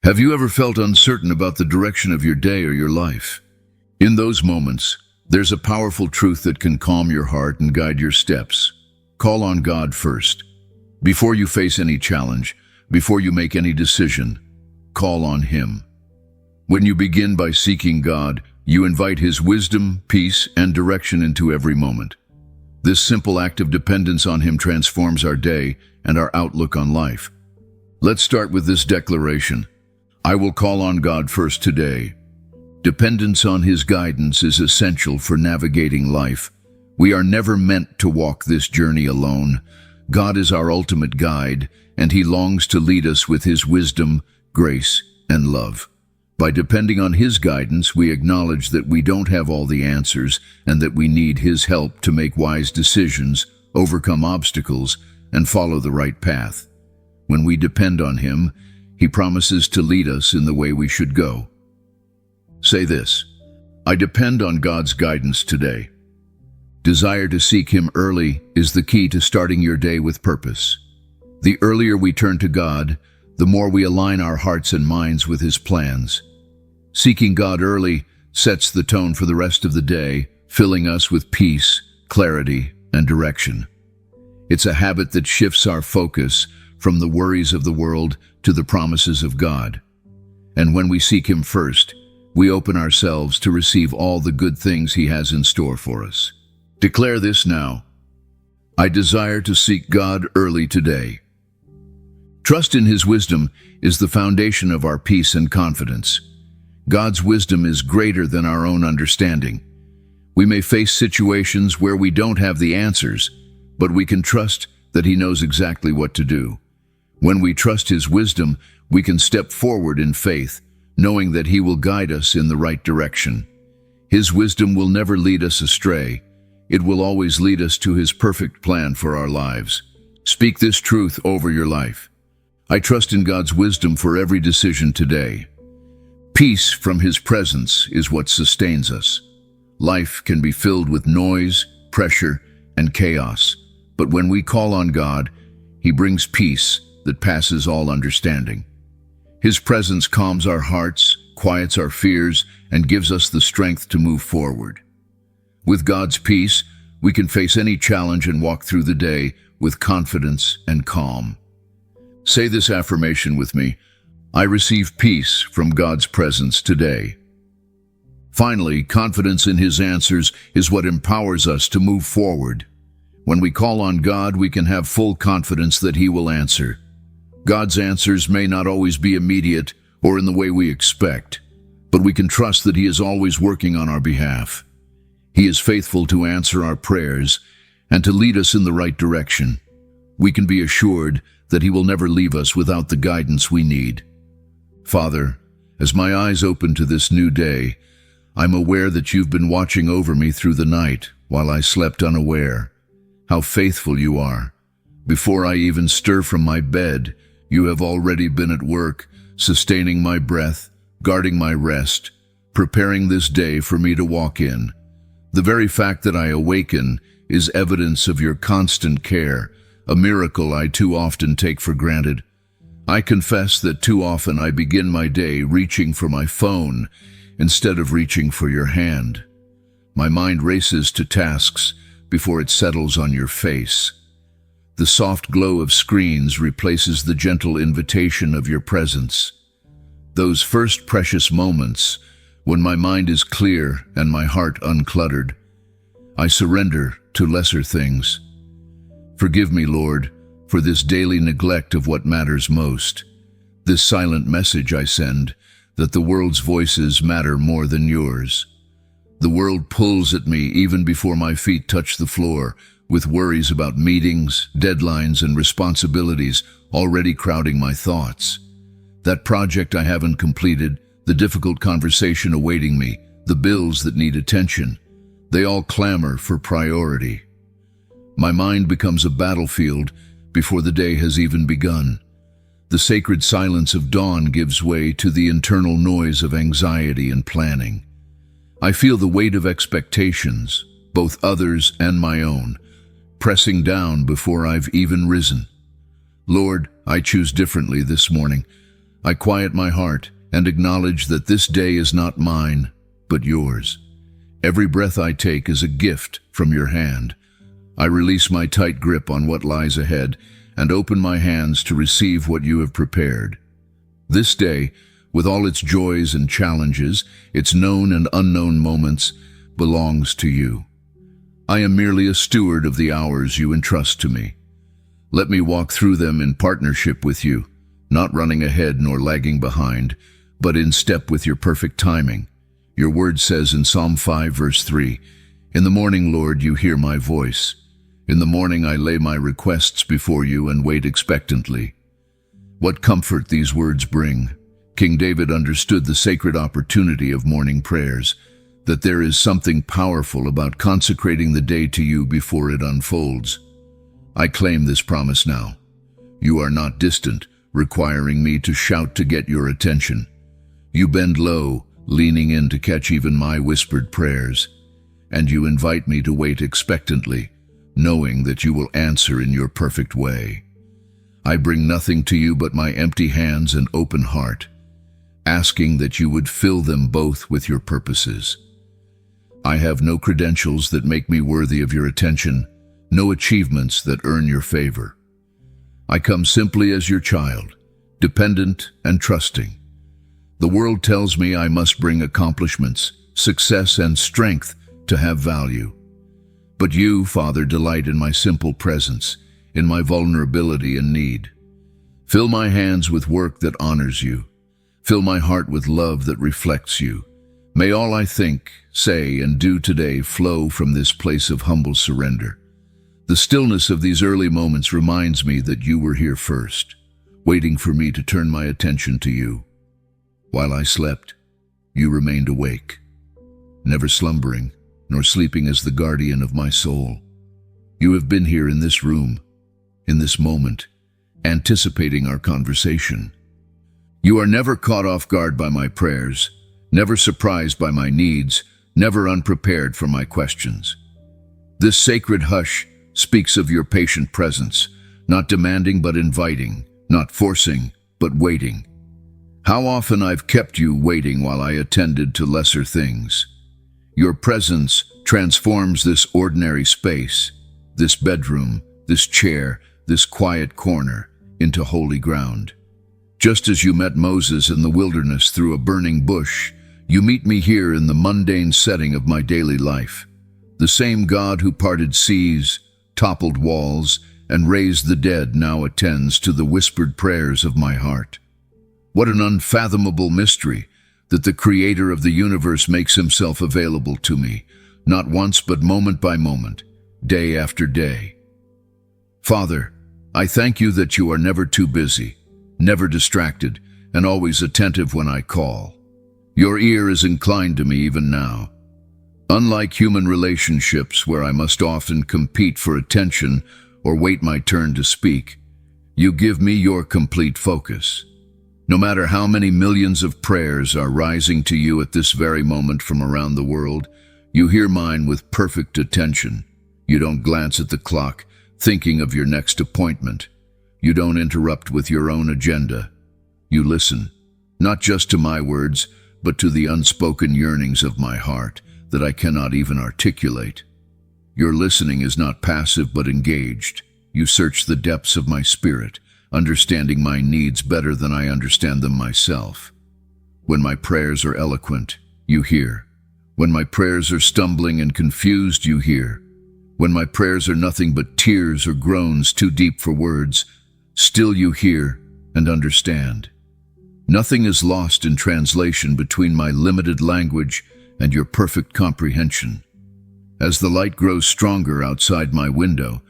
Have you ever felt uncertain about the direction of your day or your life? In those moments, there's a powerful truth that can calm your heart and guide your steps. Call on God first. Before you face any challenge, before you make any decision, call on Him. When you begin by seeking God, you invite His wisdom, peace, and direction into every moment. This simple act of dependence on Him transforms our day and our outlook on life. Let's start with this declaration. I will call on God first today. Dependence on His guidance is essential for navigating life. We are never meant to walk this journey alone. God is our ultimate guide, and He longs to lead us with His wisdom, grace, and love. By depending on His guidance, we acknowledge that we don't have all the answers and that we need His help to make wise decisions, overcome obstacles, and follow the right path. When we depend on Him, He promises to lead us in the way we should go. Say this: I depend on God's guidance today. Desire to seek Him early is the key to starting your day with purpose. The earlier we turn to God, the more we align our hearts and minds with His plans. Seeking God early sets the tone for the rest of the day, filling us with peace, clarity, and direction. It's a habit that shifts our focus from the worries of the world to the promises of God. And when we seek Him first, we open ourselves to receive all the good things He has in store for us. Declare this now: I desire to seek God early today. Trust in His wisdom is the foundation of our peace and confidence. God's wisdom is greater than our own understanding. We may face situations where we don't have the answers, but we can trust that He knows exactly what to do. When we trust His wisdom, we can step forward in faith, knowing that He will guide us in the right direction. His wisdom will never lead us astray. It will always lead us to His perfect plan for our lives. Speak this truth over your life. I trust in God's wisdom for every decision today. Peace from His presence is what sustains us. Life can be filled with noise, pressure, and chaos, but when we call on God, He brings peace that passes all understanding. His presence calms our hearts, quiets our fears, and gives us the strength to move forward. With God's peace, we can face any challenge and walk through the day with confidence and calm. Say this affirmation with me: I receive peace from God's presence today. Finally, confidence in His answers is what empowers us to move forward. When we call on God, we can have full confidence that He will answer. God's answers may not always be immediate or in the way we expect, but we can trust that He is always working on our behalf. He is faithful to answer our prayers and to lead us in the right direction. We can be assured that He will never leave us without the guidance we need. Father, as my eyes open to this new day, I'm aware that You've been watching over me through the night while I slept unaware. How faithful You are. Before I even stir from my bed, You have already been at work, sustaining my breath, guarding my rest, preparing this day for me to walk in. The very fact that I awaken is evidence of Your constant care, a miracle I too often take for granted. I confess that too often I begin my day reaching for my phone instead of reaching for Your hand. My mind races to tasks before it settles on Your face. The soft glow of screens replaces the gentle invitation of Your presence. Those first precious moments, when my mind is clear and my heart uncluttered, I surrender to lesser things. Forgive me, Lord, for this daily neglect of what matters most. This silent message I send, that the world's voices matter more than Yours. The world pulls at me even before my feet touch the floor, with worries about meetings, deadlines, and responsibilities already crowding my thoughts. That project I haven't completed, the difficult conversation awaiting me, the bills that need attention, they all clamor for priority. My mind becomes a battlefield before the day has even begun. The sacred silence of dawn gives way to the internal noise of anxiety and planning. I feel the weight of expectations, both others and my own, pressing down before I've even risen. Lord, I choose differently this morning. I quiet my heart and acknowledge that this day is not mine, but yours. Every breath I take is a gift from your hand. I release my tight grip on what lies ahead and open my hands to receive what you have prepared. This day, with all its joys and challenges, its known and unknown moments, belongs to you. I am merely a steward of the hours you entrust to me. Let me walk through them in partnership with you, not running ahead nor lagging behind, but in step with your perfect timing. Your word says in Psalm 5, verse 3, "In the morning, Lord, you hear my voice. In the morning I lay my requests before you and wait expectantly." What comfort these words bring. King David understood the sacred opportunity of morning prayers, that there is something powerful about consecrating the day to you before it unfolds. I claim this promise now. You are not distant, requiring me to shout to get your attention. You bend low, leaning in to catch even my whispered prayers, and you invite me to wait expectantly, knowing that you will answer in your perfect way. I bring nothing to you but my empty hands and open heart, asking that you would fill them both with your purposes. I have no credentials that make me worthy of your attention, no achievements that earn your favor. I come simply as your child, dependent and trusting. The world tells me I must bring accomplishments, success, and strength to have value. But you, Father, delight in my simple presence, in my vulnerability and need. Fill my hands with work that honors you. Fill my heart with love that reflects you. May all I think, say, and do today flow from this place of humble surrender. The stillness of these early moments reminds me that you were here first, waiting for me to turn my attention to you. While I slept, you remained awake, never slumbering, nor sleeping as the guardian of my soul. You have been here in this room, in this moment, anticipating our conversation. You are never caught off guard by my prayers, never surprised by my needs, never unprepared for my questions. This sacred hush speaks of your patient presence, not demanding but inviting, not forcing but waiting. How often I've kept you waiting while I attended to lesser things. Your presence transforms this ordinary space, this bedroom, this chair, this quiet corner, into holy ground. Just as you met Moses in the wilderness through a burning bush, you meet me here in the mundane setting of my daily life. The same God who parted seas, toppled walls, and raised the dead now attends to the whispered prayers of my heart. What an unfathomable mystery that the Creator of the universe makes himself available to me, not once but moment by moment, day after day. Father, I thank you that you are never too busy, never distracted, and always attentive when I call. Your ear is inclined to me even now. Unlike human relationships where I must often compete for attention or wait my turn to speak, you give me your complete focus. No matter how many millions of prayers are rising to you at this very moment from around the world, you hear mine with perfect attention. You don't glance at the clock, thinking of your next appointment. You don't interrupt with your own agenda. You listen, not just to my words, but to the unspoken yearnings of my heart that I cannot even articulate. Your listening is not passive but engaged. You search the depths of my spirit, understanding my needs better than I understand them myself. When my prayers are eloquent, you hear. When my prayers are stumbling and confused, you hear. When my prayers are nothing but tears or groans too deep for words, still you hear and understand. Nothing is lost in translation between my limited language and your perfect comprehension. As the light grows stronger outside my window,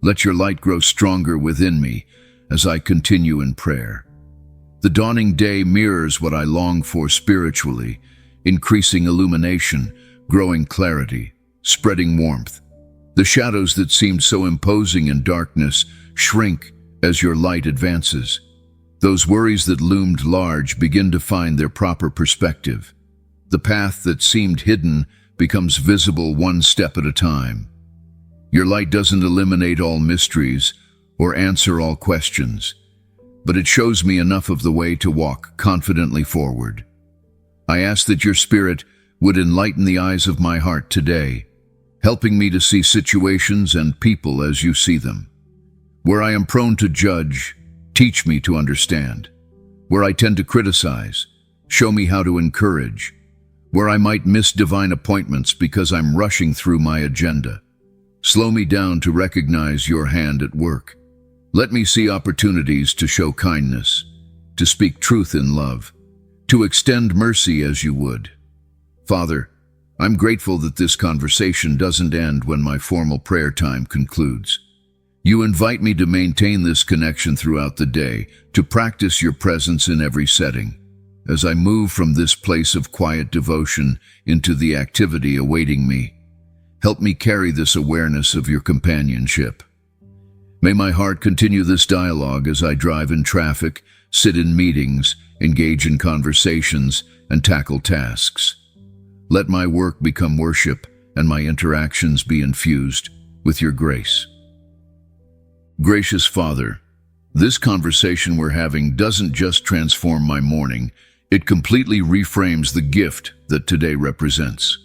let your light grow stronger within me as I continue in prayer. The dawning day mirrors what I long for spiritually, increasing illumination, growing clarity, spreading warmth. The shadows that seemed so imposing in darkness shrink as your light advances. Those worries that loomed large begin to find their proper perspective. The path that seemed hidden becomes visible one step at a time. Your light doesn't eliminate all mysteries or answer all questions, but it shows me enough of the way to walk confidently forward. I ask that your Spirit would enlighten the eyes of my heart today, helping me to see situations and people as you see them. Where I am prone to judge, teach me to understand. Where I tend to criticize, show me how to encourage. Where I might miss divine appointments because I'm rushing through my agenda, slow me down to recognize your hand at work. Let me see opportunities to show kindness, to speak truth in love, to extend mercy as you would. Father, I'm grateful that this conversation doesn't end when my formal prayer time concludes. You invite me to maintain this connection throughout the day, to practice your presence in every setting. As I move from this place of quiet devotion into the activity awaiting me, help me carry this awareness of your companionship. May my heart continue this dialogue as I drive in traffic, sit in meetings, engage in conversations, and tackle tasks. Let my work become worship and my interactions be infused with your grace. Gracious Father, this conversation we're having doesn't just transform my morning, it completely reframes the gift that today represents.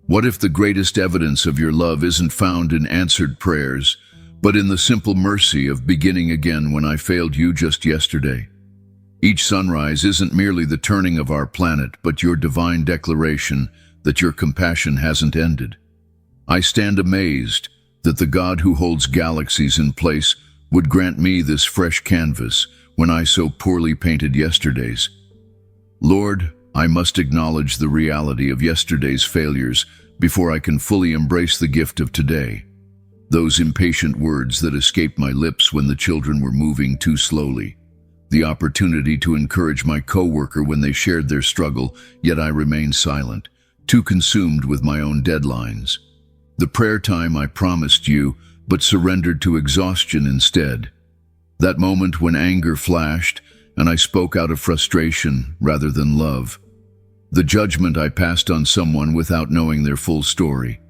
What if the greatest evidence of your love isn't found in answered prayers, but in the simple mercy of beginning again when I failed you just yesterday? Each sunrise isn't merely the turning of our planet, but your divine declaration that your compassion hasn't ended. I stand amazed that the God who holds galaxies in place would grant me this fresh canvas when I so poorly painted yesterday's. Lord, I must acknowledge the reality of yesterday's failures before I can fully embrace the gift of today. Those impatient words that escaped my lips when the children were moving too slowly. The opportunity to encourage my coworker when they shared their struggle, yet I remained silent, too consumed with my own deadlines. The prayer time I promised you, but surrendered to exhaustion instead. That moment when anger flashed, and I spoke out of frustration rather than love. The judgment I passed on someone without knowing their full story.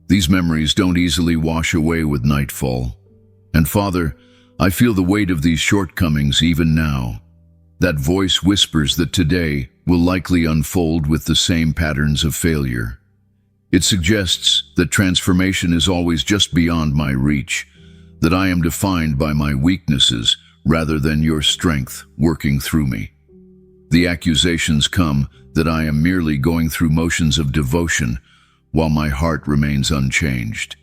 These memories don't easily wash away with nightfall. And Father, I feel the weight of these shortcomings even now. That voice whispers that today will likely unfold with the same patterns of failure. It suggests that transformation is always just beyond my reach, that I am defined by my weaknesses rather than your strength working through me. The accusations come that I am merely going through motions of devotion while my heart remains unchanged.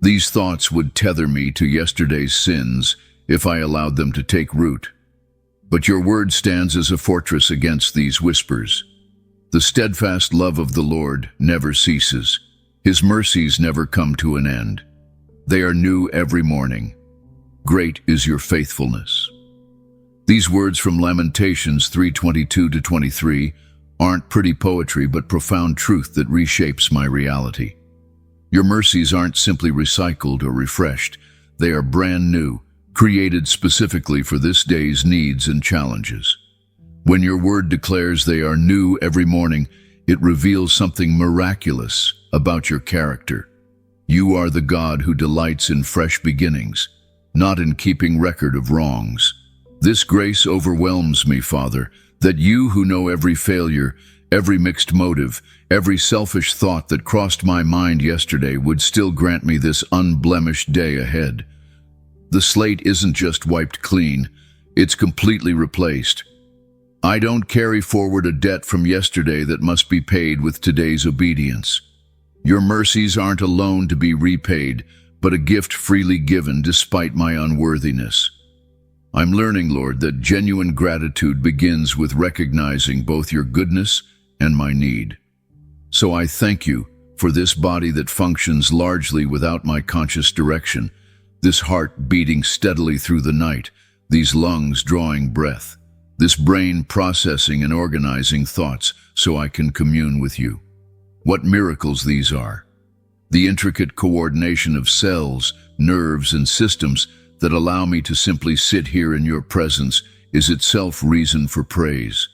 These thoughts would tether me to yesterday's sins if I allowed them to take root. But your word stands as a fortress against these whispers. The steadfast love of the Lord never ceases. His mercies never come to an end. They are new every morning. Great is your faithfulness. These words from Lamentations 3:22-23 aren't pretty poetry but profound truth that reshapes my reality. Your mercies aren't simply recycled or refreshed. They are brand new, created specifically for this day's needs and challenges. When your word declares they are new every morning, it reveals something miraculous about your character. You are the God who delights in fresh beginnings, not in keeping record of wrongs. This grace overwhelms me, Father, that you who know every failure, every mixed motive, every selfish thought that crossed my mind yesterday would still grant me this unblemished day ahead. The slate isn't just wiped clean, it's completely replaced. I don't carry forward a debt from yesterday that must be paid with today's obedience. Your mercies aren't a loan to be repaid, but a gift freely given despite my unworthiness. I'm learning, Lord, that genuine gratitude begins with recognizing both your goodness and my need. So I thank you for this body that functions largely without my conscious direction, this heart beating steadily through the night, these lungs drawing breath, this brain processing and organizing thoughts so I can commune with you. What miracles these are! The intricate coordination of cells, nerves, and systems that allow me to simply sit here in your presence is itself reason for praise.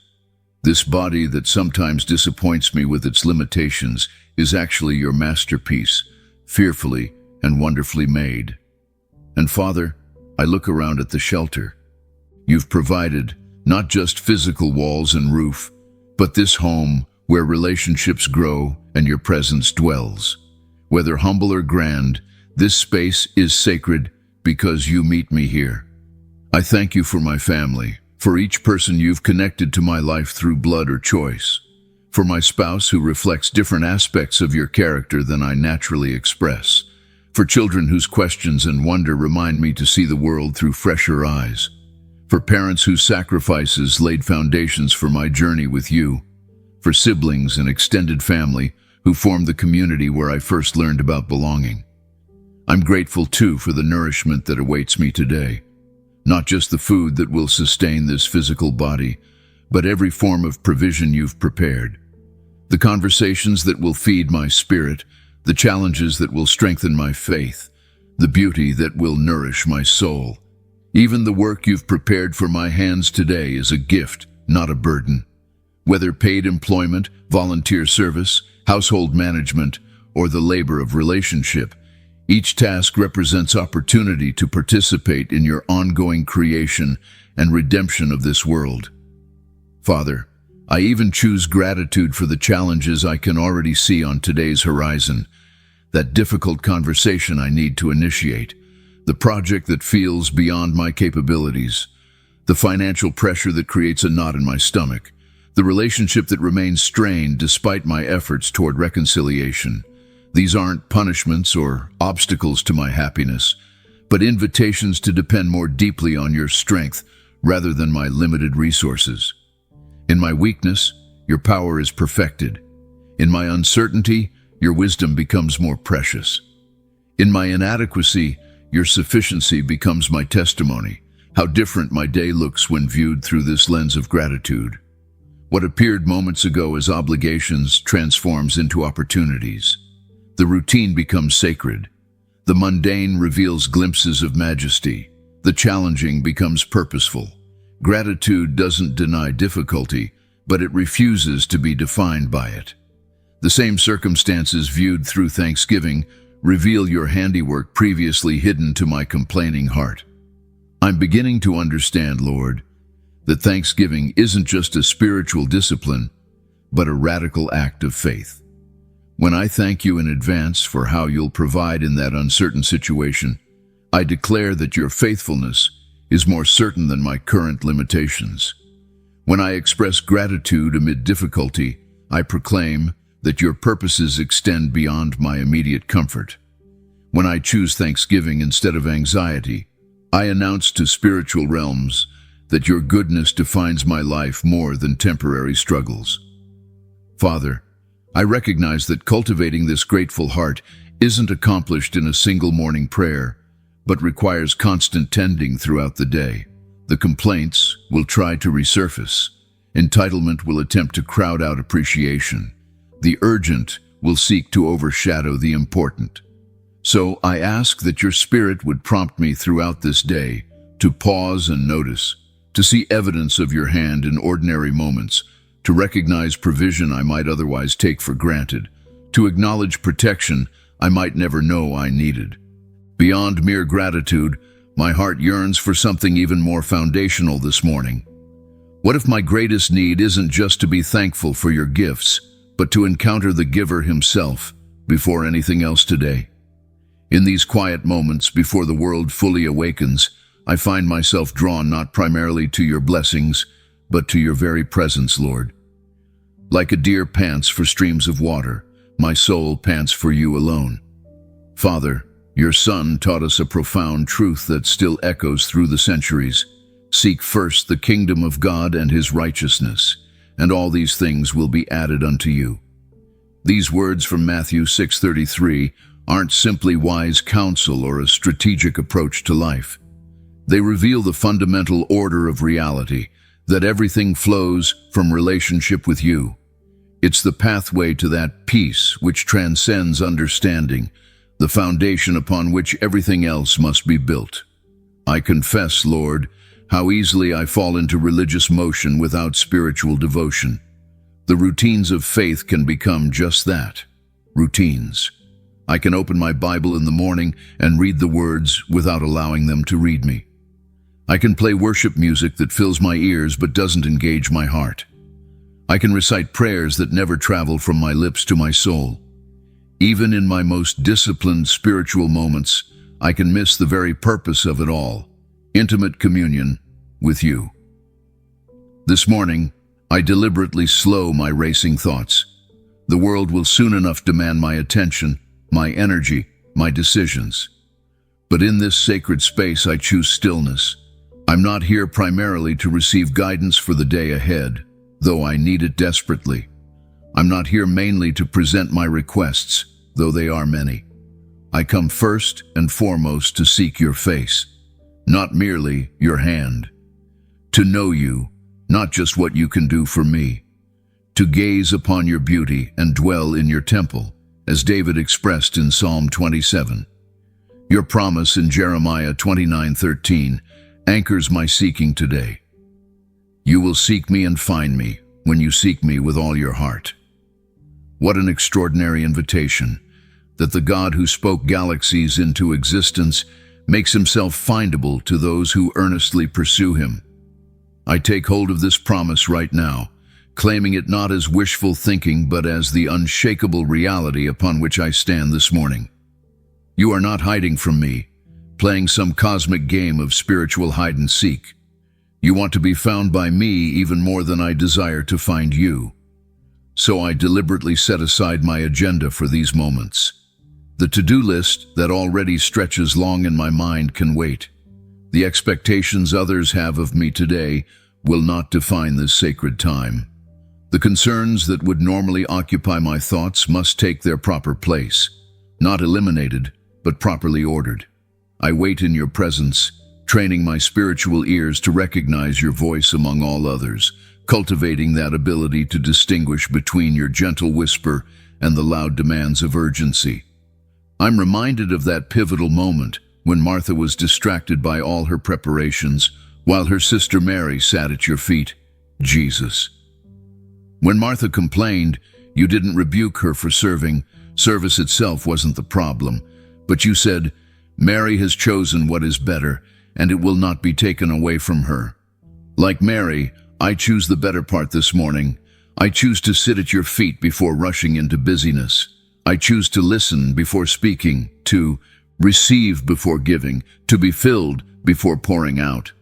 This body that sometimes disappoints me with its limitations is actually your masterpiece, fearfully and wonderfully made. And Father, I look around at the shelter. you've provided not just physical walls and roof, but this home where relationships grow and your presence dwells. Whether humble or grand, this space is sacred because you meet me here. I thank you for my family, for each person you've connected to my life through blood or choice, for my spouse who reflects different aspects of your character than I naturally express, for children whose questions and wonder remind me to see the world through fresher eyes, for parents whose sacrifices laid foundations for my journey with you, for siblings and extended family who formed the community where I first learned about belonging. I'm grateful too for the nourishment that awaits me today, not just the food that will sustain this physical body, but every form of provision you've prepared. The conversations that will feed my spirit, the challenges that will strengthen my faith, the beauty that will nourish my soul. Even the work you've prepared for my hands today is a gift, not a burden. Whether paid employment, volunteer service, household management, or the labor of relationship, each task represents opportunity to participate in your ongoing creation and redemption of this world. Father, I even choose gratitude for the challenges I can already see on today's horizon, that difficult conversation I need to initiate, the project that feels beyond my capabilities, the financial pressure that creates a knot in my stomach, the relationship that remains strained despite my efforts toward reconciliation. These aren't punishments or obstacles to my happiness, but invitations to depend more deeply on your strength rather than my limited resources. In my weakness, your power is perfected. In my uncertainty, your wisdom becomes more precious. In my inadequacy, your sufficiency becomes my testimony. How different my day looks when viewed through this lens of gratitude. What appeared moments ago as obligations transforms into opportunities. The routine becomes sacred. The mundane reveals glimpses of majesty. The challenging becomes purposeful. Gratitude doesn't deny difficulty, but it refuses to be defined by it. The same circumstances viewed through thanksgiving reveal your handiwork previously hidden to my complaining heart. I'm beginning to understand, Lord, that thanksgiving isn't just a spiritual discipline, but a radical act of faith. When I thank you in advance for how you'll provide in that uncertain situation, I declare that your faithfulness is more certain than my current limitations. When I express gratitude amid difficulty, I proclaim that your purposes extend beyond my immediate comfort. When I choose thanksgiving instead of anxiety, I announce to spiritual realms that your goodness defines my life more than temporary struggles. Father, I recognize that cultivating this grateful heart isn't accomplished in a single morning prayer, but requires constant tending throughout the day. The complaints will try to resurface. Entitlement will attempt to crowd out appreciation. The urgent will seek to overshadow the important. So I ask that your Spirit would prompt me throughout this day to pause and notice, to see evidence of your hand in ordinary moments, to recognize provision I might otherwise take for granted, to acknowledge protection I might never know I needed. Beyond mere gratitude, my heart yearns for something even more foundational this morning. What if my greatest need isn't just to be thankful for your gifts, but to encounter the giver himself before anything else today? In these quiet moments before the world fully awakens, I find myself drawn not primarily to your blessings, but to your very presence, Lord. Like a deer pants for streams of water, my soul pants for you alone. Father, your Son taught us a profound truth that still echoes through the centuries. Seek first the kingdom of God and his righteousness, and all these things will be added unto you. These words from Matthew 6:33 aren't simply wise counsel or a strategic approach to life. They reveal the fundamental order of reality, that everything flows from relationship with you. It's the pathway to that peace which transcends understanding, the foundation upon which everything else must be built. I confess, Lord, how easily I fall into religious motion without spiritual devotion. The routines of faith can become just that, routines. I can open my Bible in the morning and read the words without allowing them to read me. I can play worship music that fills my ears but doesn't engage my heart. I can recite prayers that never travel from my lips to my soul. Even in my most disciplined spiritual moments, I can miss the very purpose of it all, intimate communion with you. This morning, I deliberately slow my racing thoughts. The world will soon enough demand my attention, my energy, my decisions. But in this sacred space, I choose stillness. I'm not here primarily to receive guidance for the day ahead, though I need it desperately. I'm not here mainly to present my requests, though they are many. I come first and foremost to seek your face, not merely your hand. To know you, not just what you can do for me. To gaze upon your beauty and dwell in your temple, as David expressed in Psalm 27. Your promise in Jeremiah 29:13 anchors my seeking today. You will seek me and find me when you seek me with all your heart. What an extraordinary invitation, that the God who spoke galaxies into existence makes himself findable to those who earnestly pursue him. I take hold of this promise right now, claiming it not as wishful thinking but as the unshakable reality upon which I stand this morning. You are not hiding from me, playing some cosmic game of spiritual hide-and-seek. You want to be found by me even more than I desire to find you. So I deliberately set aside my agenda for these moments. The to-do list that already stretches long in my mind can wait. The expectations others have of me today will not define this sacred time. The concerns that would normally occupy my thoughts must take their proper place, not eliminated, but properly ordered. I wait in your presence, training my spiritual ears to recognize your voice among all others, cultivating that ability to distinguish between your gentle whisper and the loud demands of urgency. I'm reminded of that pivotal moment when Martha was distracted by all her preparations, while her sister Mary sat at your feet, Jesus. When Martha complained, you didn't rebuke her for serving. Service itself wasn't the problem, but you said, Mary has chosen what is better, and it will not be taken away from her. Like Mary, I choose the better part this morning. I choose to sit at your feet before rushing into busyness. I choose to listen before speaking, to receive before giving, to be filled before pouring out.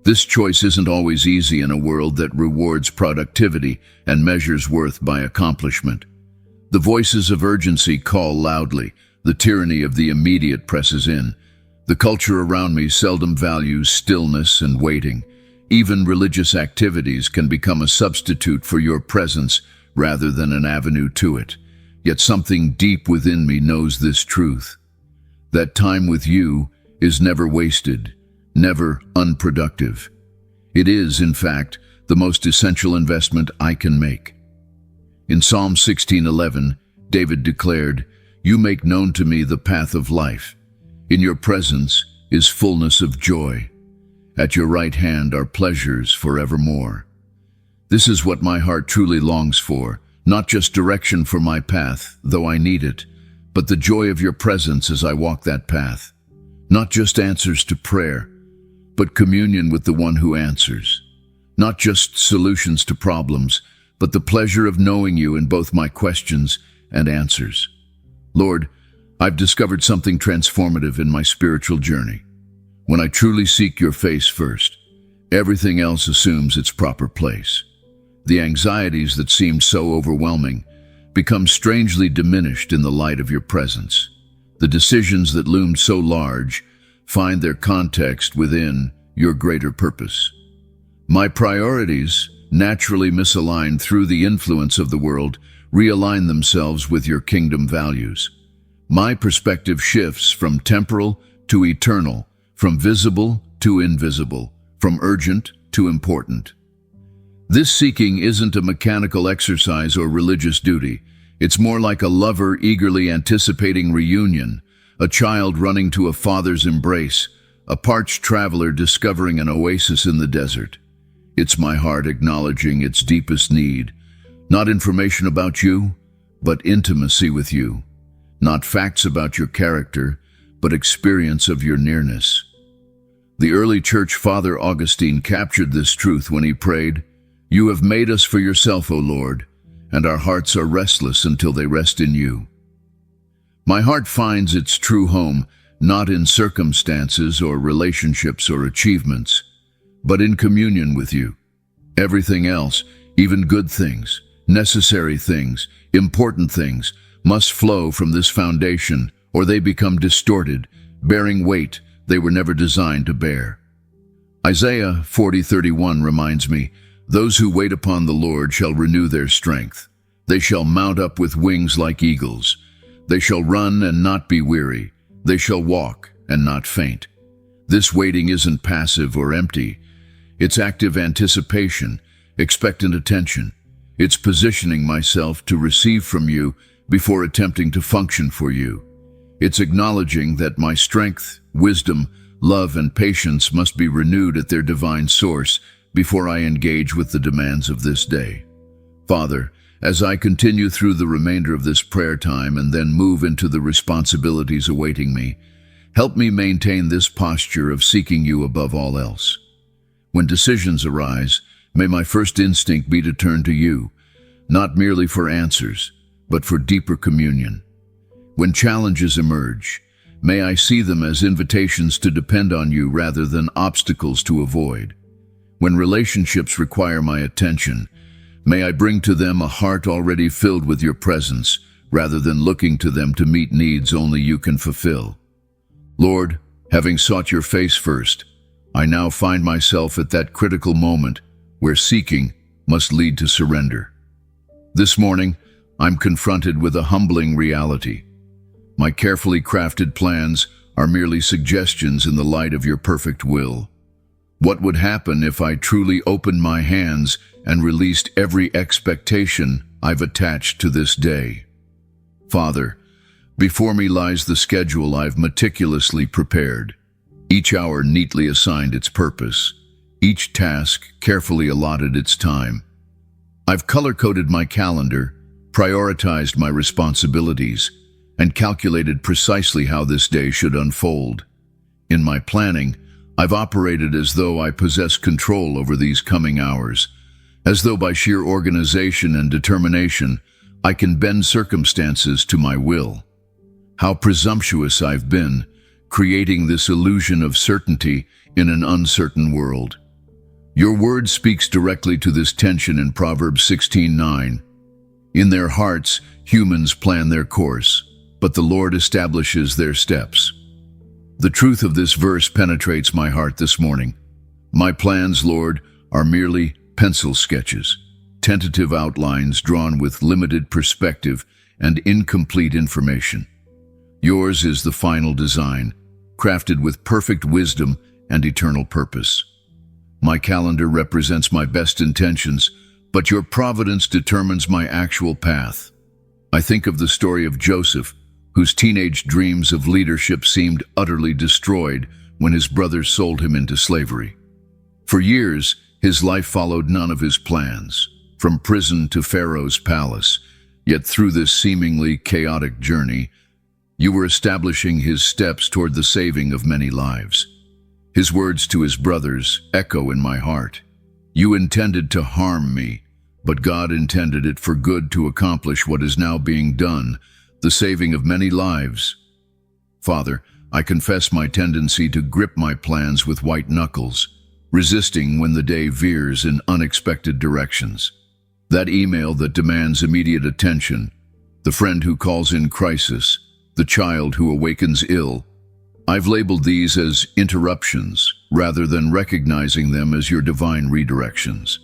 This choice isn't always easy in a world that rewards productivity and measures worth by accomplishment. The voices of urgency call loudly. The tyranny of the immediate presses in. The culture around me seldom values stillness and waiting. Even religious activities can become a substitute for your presence rather than an avenue to it. Yet something deep within me knows this truth. That time with you is never wasted, never unproductive. It is, in fact, the most essential investment I can make. In Psalm 16:11, David declared, You make known to me the path of life. In your presence is fullness of joy. At your right hand are pleasures forevermore. This is what my heart truly longs for, not just direction for my path, though I need it, but the joy of your presence as I walk that path. Not just answers to prayer, but communion with the one who answers. Not just solutions to problems, but the pleasure of knowing you in both my questions and answers. Lord, I've discovered something transformative in my spiritual journey. When I truly seek your face first, everything else assumes its proper place. The anxieties that seemed so overwhelming become strangely diminished in the light of your presence. The decisions that loomed so large find their context within your greater purpose. My priorities, naturally misaligned through the influence of the world, realign themselves with your kingdom values. My perspective shifts from temporal to eternal, from visible to invisible, from urgent to important. This seeking isn't a mechanical exercise or religious duty. It's more like a lover eagerly anticipating reunion, a child running to a father's embrace, a parched traveler discovering an oasis in the desert. It's my heart acknowledging its deepest need, not information about you, but intimacy with you. Not facts about your character, but experience of your nearness. The early church father Augustine captured this truth when he prayed, "You have made us for yourself, O Lord, and our hearts are restless until they rest in you." My heart finds its true home not in circumstances or relationships or achievements, but in communion with you. Everything else, even good things, necessary things, important things, must flow from this foundation, or they become distorted, bearing weight they were never designed to bear. Isaiah 40:31 reminds me, "Those who wait upon the Lord shall renew their strength. They shall mount up with wings like eagles. They shall run and not be weary. They shall walk and not faint." This waiting isn't passive or empty. It's active anticipation, expectant attention. It's positioning myself to receive from you before attempting to function for you. It's acknowledging that my strength, wisdom, love, and patience must be renewed at their divine source before I engage with the demands of this day. Father, as I continue through the remainder of this prayer time and then move into the responsibilities awaiting me, help me maintain this posture of seeking you above all else. When decisions arise, may my first instinct be to turn to you, not merely for answers, but for deeper communion. When challenges emerge, may I see them as invitations to depend on you rather than obstacles to avoid. When relationships require my attention, may I bring to them a heart already filled with your presence, rather than looking to them to meet needs only you can fulfill. Lord, having sought your face first, I now find myself at that critical moment where seeking must lead to surrender. This morning, I'm confronted with a humbling reality. My carefully crafted plans are merely suggestions in the light of your perfect will. What would happen if I truly opened my hands and released every expectation I've attached to this day? Father, before me lies the schedule I've meticulously prepared. Each hour neatly assigned its purpose, each task carefully allotted its time. I've color-coded my calendar, prioritized my responsibilities, and calculated precisely how this day should unfold. In my planning, I've operated as though I possess control over these coming hours, as though by sheer organization and determination, I can bend circumstances to my will. How presumptuous I've been, creating this illusion of certainty in an uncertain world. Your word speaks directly to this tension in Proverbs 16:9. In their hearts, humans plan their course, but the Lord establishes their steps. The truth of this verse penetrates my heart this morning. My plans, Lord, are merely pencil sketches, tentative outlines drawn with limited perspective and incomplete information. Yours is the final design, crafted with perfect wisdom and eternal purpose. My calendar represents my best intentions, but your providence determines my actual path. I think of the story of Joseph, whose teenage dreams of leadership seemed utterly destroyed when his brothers sold him into slavery. For years, his life followed none of his plans, from prison to Pharaoh's palace. Yet through this seemingly chaotic journey, you were establishing his steps toward the saving of many lives. His words to his brothers echo in my heart. You intended to harm me, but God intended it for good to accomplish what is now being done, the saving of many lives. Father, I confess my tendency to grip my plans with white knuckles, resisting when the day veers in unexpected directions. That email that demands immediate attention, the friend who calls in crisis, the child who awakens ill. I've labeled these as interruptions rather than recognizing them as your divine redirections.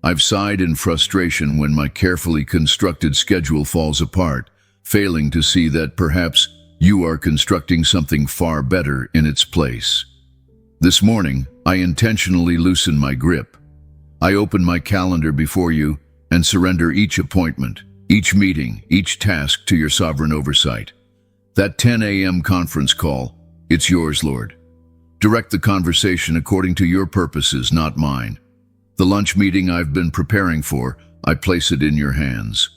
I've sighed in frustration when my carefully constructed schedule falls apart, failing to see that perhaps you are constructing something far better in its place. This morning, I intentionally loosen my grip. I open my calendar before you and surrender each appointment, each meeting, each task to your sovereign oversight. That 10 a.m. conference call, it's yours, Lord. Direct the conversation according to your purposes, not mine. The lunch meeting I've been preparing for, I place it in your hands.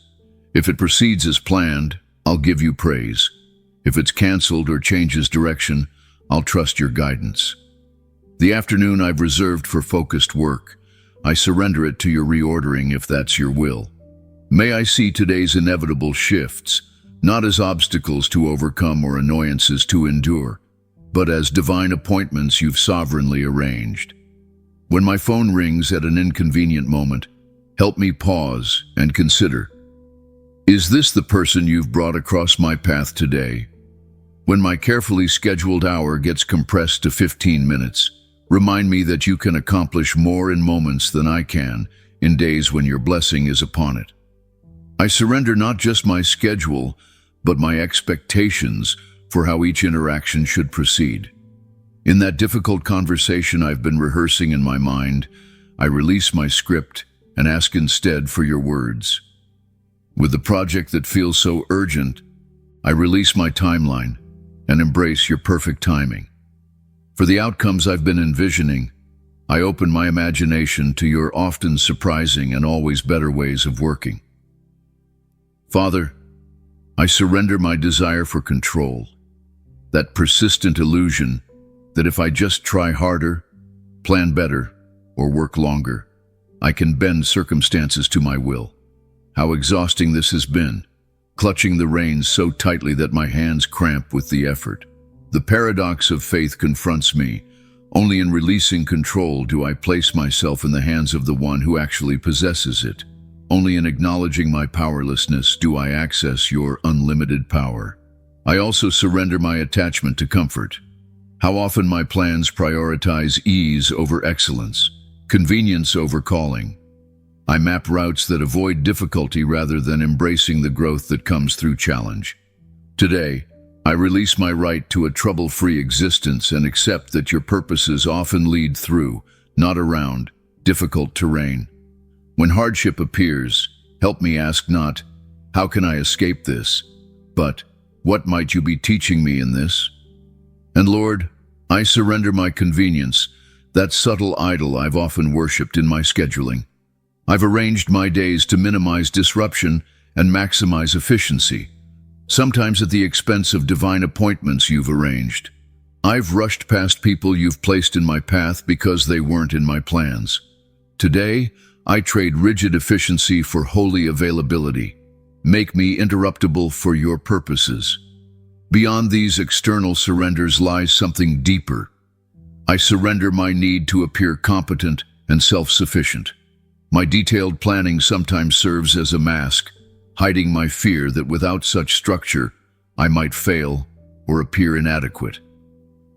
If it proceeds as planned, I'll give you praise. If it's canceled or changes direction, I'll trust your guidance. The afternoon I've reserved for focused work. I surrender it to your reordering if that's your will. May I see today's inevitable shifts, not as obstacles to overcome or annoyances to endure, but as divine appointments you've sovereignly arranged. When my phone rings at an inconvenient moment, help me pause and consider, is this the person you've brought across my path today? When my carefully scheduled hour gets compressed to 15 minutes, remind me that you can accomplish more in moments than I can in days when your blessing is upon it. I surrender not just my schedule, but my expectations for how each interaction should proceed. In that difficult conversation I've been rehearsing in my mind, I release my script and ask instead for your words. With the project that feels so urgent, I release my timeline and embrace your perfect timing. For the outcomes I've been envisioning, I open my imagination to your often surprising and always better ways of working. Father, I surrender my desire for control, that persistent illusion that if I just try harder, plan better, or work longer, I can bend circumstances to my will. How exhausting this has been, clutching the reins so tightly that my hands cramp with the effort. The paradox of faith confronts me. Only in releasing control do I place myself in the hands of the one who actually possesses it. Only in acknowledging my powerlessness do I access your unlimited power. I also surrender my attachment to comfort. How often my plans prioritize ease over excellence, convenience over calling. I map routes that avoid difficulty rather than embracing the growth that comes through challenge. Today, I release my right to a trouble-free existence and accept that your purposes often lead through, not around, difficult terrain. When hardship appears, help me ask not, how can I escape this? But, what might you be teaching me in this? And Lord, I surrender my convenience, that subtle idol I've often worshipped in my scheduling. I've arranged my days to minimize disruption and maximize efficiency, sometimes at the expense of divine appointments you've arranged. I've rushed past people you've placed in my path because they weren't in my plans. Today, I trade rigid efficiency for holy availability. Make me interruptible for your purposes. Beyond these external surrenders lies something deeper. I surrender my need to appear competent and self-sufficient. My detailed planning sometimes serves as a mask, hiding my fear that without such structure, I might fail or appear inadequate.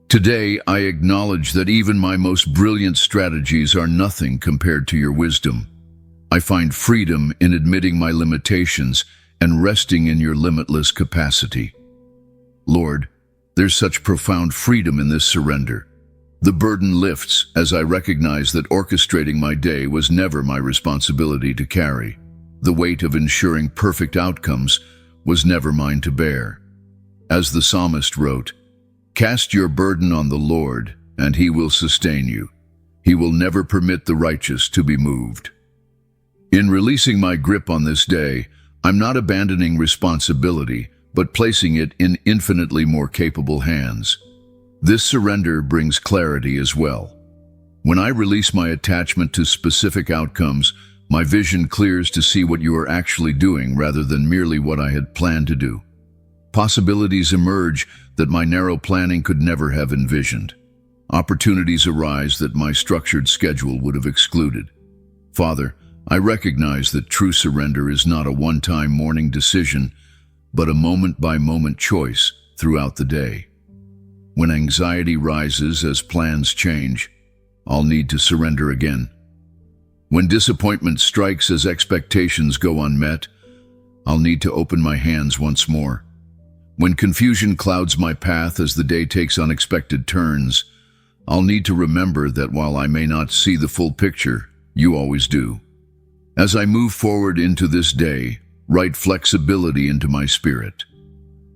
Today, I acknowledge that even my most brilliant strategies are nothing compared to your wisdom. I find freedom in admitting my limitations and resting in your limitless capacity. Lord, there's such profound freedom in this surrender. The burden lifts as I recognize that orchestrating my day was never my responsibility to carry. The weight of ensuring perfect outcomes was never mine to bear. As the psalmist wrote, "Cast your burden on the Lord, and he will sustain you. He will never permit the righteous to be moved." In releasing my grip on this day, I'm not abandoning responsibility, but placing it in infinitely more capable hands. This surrender brings clarity as well. When I release my attachment to specific outcomes, my vision clears to see what you are actually doing rather than merely what I had planned to do. Possibilities emerge that my narrow planning could never have envisioned. Opportunities arise that my structured schedule would have excluded. Father, I recognize that true surrender is not a one-time morning decision, but a moment-by-moment choice throughout the day. When anxiety rises as plans change, I'll need to surrender again. When disappointment strikes as expectations go unmet, I'll need to open my hands once more. When confusion clouds my path as the day takes unexpected turns, I'll need to remember that while I may not see the full picture, you always do. As I move forward into this day, write flexibility into my spirit.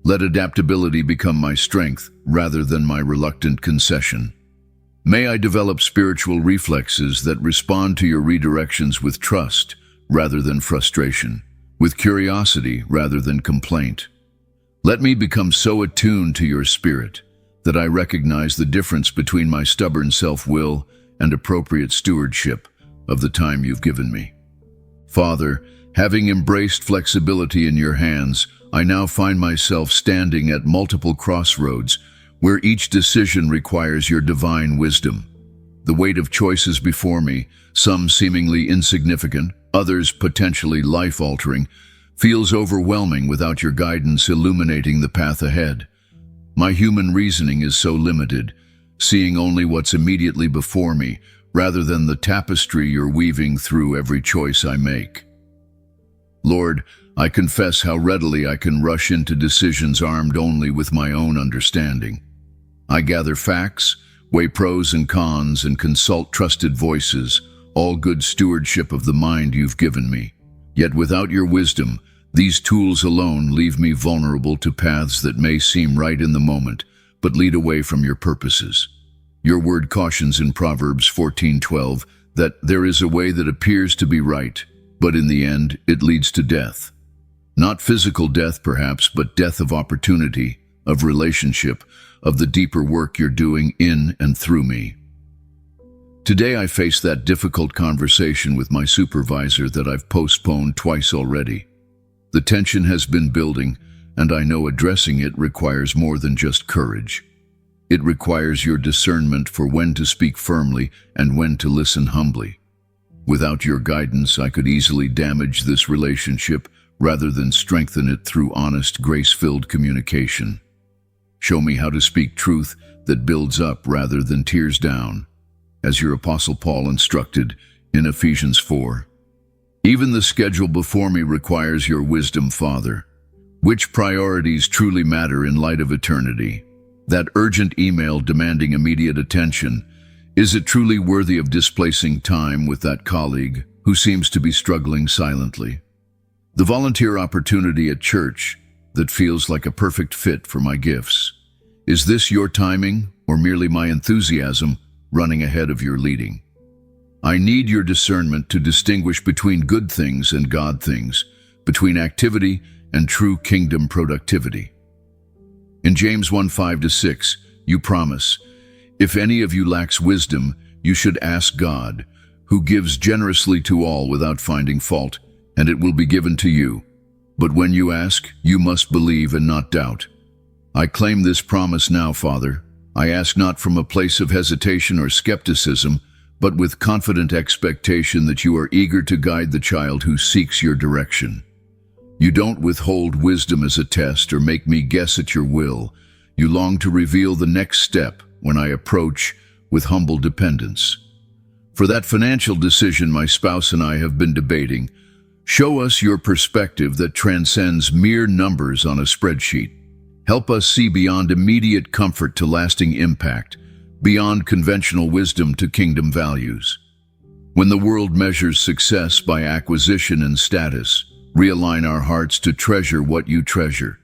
Let adaptability become my strength rather than my reluctant concession. May I develop spiritual reflexes that respond to your redirections with trust rather than frustration, with curiosity rather than complaint. Let me become so attuned to your spirit that I recognize the difference between my stubborn self-will and appropriate stewardship of the time you've given me. Father, having embraced flexibility in your hands, I now find myself standing at multiple crossroads where each decision requires your divine wisdom. The weight of choices before me, some seemingly insignificant, others potentially life-altering, feels overwhelming without your guidance illuminating the path ahead. My human reasoning is so limited, seeing only what's immediately before me, rather than the tapestry you're weaving through every choice I make. Lord, I confess how readily I can rush into decisions armed only with my own understanding. I gather facts, weigh pros and cons, and consult trusted voices, all good stewardship of the mind you've given me. Yet without your wisdom, these tools alone leave me vulnerable to paths that may seem right in the moment, but lead away from your purposes. Your word cautions in Proverbs 14:12 that there is a way that appears to be right, but in the end it leads to death. Not physical death perhaps, but death of opportunity, of relationship, of the deeper work you're doing in and through me. Today I face that difficult conversation with my supervisor that I've postponed twice already. The tension has been building, and I know addressing it requires more than just courage. It requires your discernment for when to speak firmly and when to listen humbly. Without your guidance, I could easily damage this relationship rather than strengthen it through honest, grace-filled communication. Show me how to speak truth that builds up rather than tears down, as your Apostle Paul instructed in Ephesians 4. Even the schedule before me requires your wisdom, Father. Which priorities truly matter in light of eternity? That urgent email demanding immediate attention, is it truly worthy of displacing time with that colleague who seems to be struggling silently? The volunteer opportunity at church that feels like a perfect fit for my gifts. Is this your timing or merely my enthusiasm running ahead of your leading? I need your discernment to distinguish between good things and God things, between activity and true kingdom productivity. In James 1:5-6, you promise, "If any of you lacks wisdom, you should ask God, who gives generously to all without finding fault, and it will be given to you. But when you ask, you must believe and not doubt." I claim this promise now, Father. I ask not from a place of hesitation or skepticism, but with confident expectation that you are eager to guide the child who seeks your direction. You don't withhold wisdom as a test or make me guess at your will. You long to reveal the next step when I approach with humble dependence. For that financial decision my spouse and I have been debating, show us your perspective that transcends mere numbers on a spreadsheet. Help us see beyond immediate comfort to lasting impact, beyond conventional wisdom to kingdom values. When the world measures success by acquisition and status, realign our hearts to treasure what you treasure.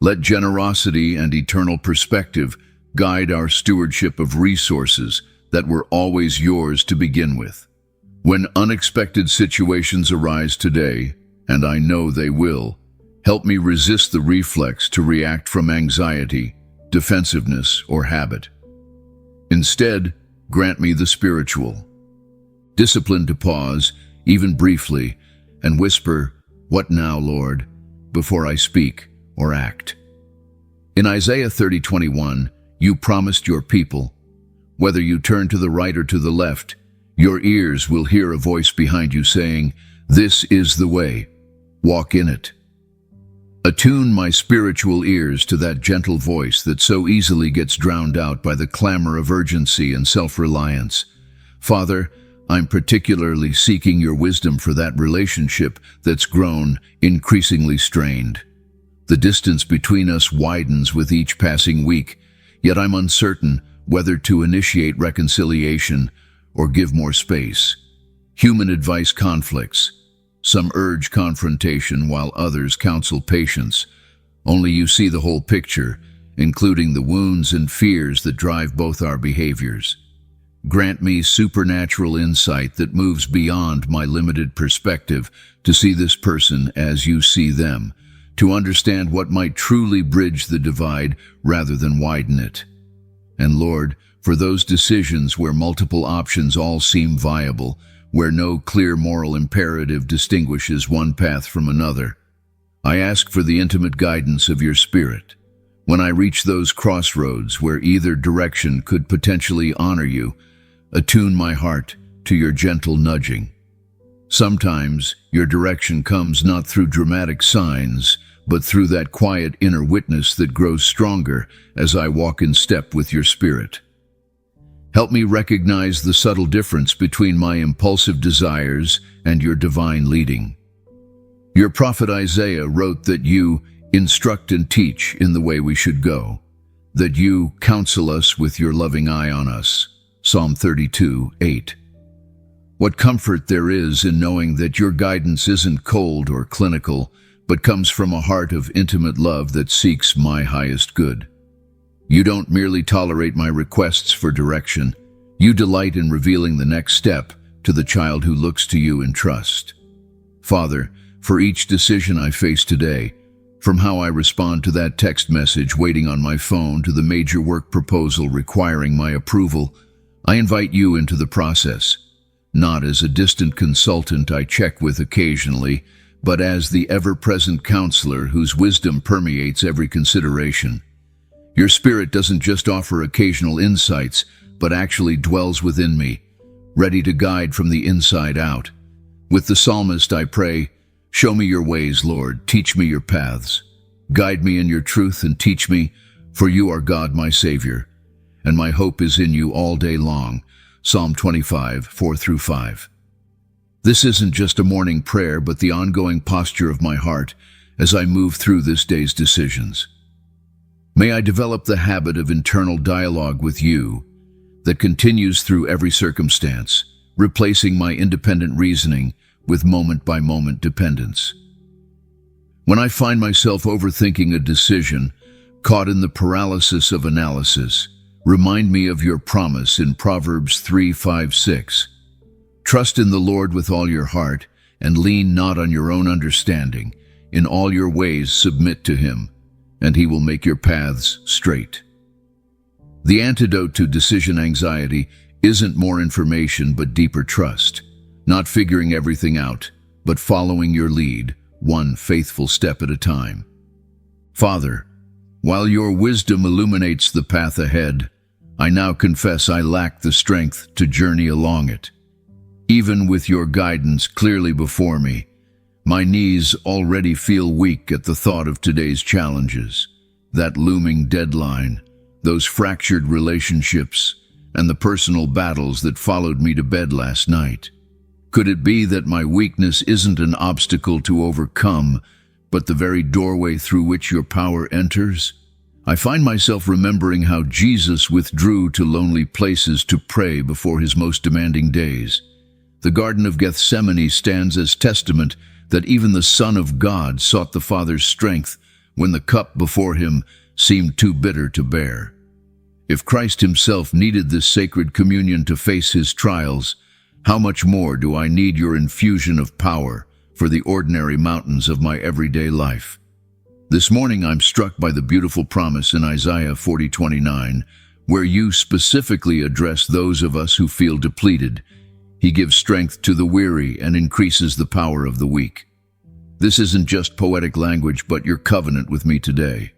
Let generosity and eternal perspective guide our stewardship of resources that were always yours to begin with. When unexpected situations arise today, and I know they will, help me resist the reflex to react from anxiety, defensiveness, or habit. Instead, grant me the spiritual discipline to pause, even briefly, and whisper, "What now, Lord?" before I speak or act. In Isaiah 30:21, you promised your people, whether you turn to the right or to the left, your ears will hear a voice behind you saying, "This is the way, walk in it." Attune my spiritual ears to that gentle voice that so easily gets drowned out by the clamor of urgency and self-reliance. Father, I'm particularly seeking your wisdom for that relationship that's grown increasingly strained. The distance between us widens with each passing week, yet I'm uncertain whether to initiate reconciliation or give more space. Human advice conflicts. Some urge confrontation while others counsel patience. Only you see the whole picture, including the wounds and fears that drive both our behaviors. Grant me supernatural insight that moves beyond my limited perspective to see this person as you see them, to understand what might truly bridge the divide rather than widen it. And Lord, for those decisions where multiple options all seem viable, where no clear moral imperative distinguishes one path from another, I ask for the intimate guidance of your Spirit. When I reach those crossroads where either direction could potentially honor you, attune my heart to your gentle nudging. Sometimes your direction comes not through dramatic signs, but through that quiet inner witness that grows stronger as I walk in step with your Spirit. Help me recognize the subtle difference between my impulsive desires and your divine leading. Your prophet Isaiah wrote that you instruct and teach in the way we should go, that you counsel us with your loving eye on us. Psalm 32:8. What comfort there is in knowing that your guidance isn't cold or clinical, but comes from a heart of intimate love that seeks my highest good. You don't merely tolerate my requests for direction. You delight in revealing the next step to the child who looks to you in trust. Father, for each decision I face today, from how I respond to that text message waiting on my phone to the major work proposal requiring my approval, I invite you into the process, not as a distant consultant I check with occasionally, but as the ever-present counselor whose wisdom permeates every consideration. Your Spirit doesn't just offer occasional insights, but actually dwells within me, ready to guide from the inside out. With the psalmist I pray, show me your ways, Lord, teach me your paths. Guide me in your truth and teach me, for you are God my Savior, and my hope is in you all day long. Psalm 25:4-5. This isn't just a morning prayer, but the ongoing posture of my heart as I move through this day's decisions. May I develop the habit of internal dialogue with you that continues through every circumstance, replacing my independent reasoning with moment-by-moment dependence. When I find myself overthinking a decision, caught in the paralysis of analysis, remind me of your promise in Proverbs 3:5-6. Trust in the Lord with all your heart, and lean not on your own understanding. In all your ways submit to him, and he will make your paths straight. The antidote to decision anxiety isn't more information but deeper trust, not figuring everything out, but following your lead, one faithful step at a time. Father, while your wisdom illuminates the path ahead, I now confess I lack the strength to journey along it. Even with your guidance clearly before me, my knees already feel weak at the thought of today's challenges, that looming deadline, those fractured relationships, and the personal battles that followed me to bed last night. Could it be that my weakness isn't an obstacle to overcome, but the very doorway through which your power enters? I find myself remembering how Jesus withdrew to lonely places to pray before his most demanding days. The Garden of Gethsemane stands as testament that even the Son of God sought the Father's strength when the cup before him seemed too bitter to bear. If Christ himself needed this sacred communion to face his trials, how much more do I need your infusion of power for the ordinary mountains of my everyday life? This morning I'm struck by the beautiful promise in Isaiah 40:29, where you specifically address those of us who feel depleted. He gives strength to the weary and increases the power of the weak. This isn't just poetic language, but your covenant with me today.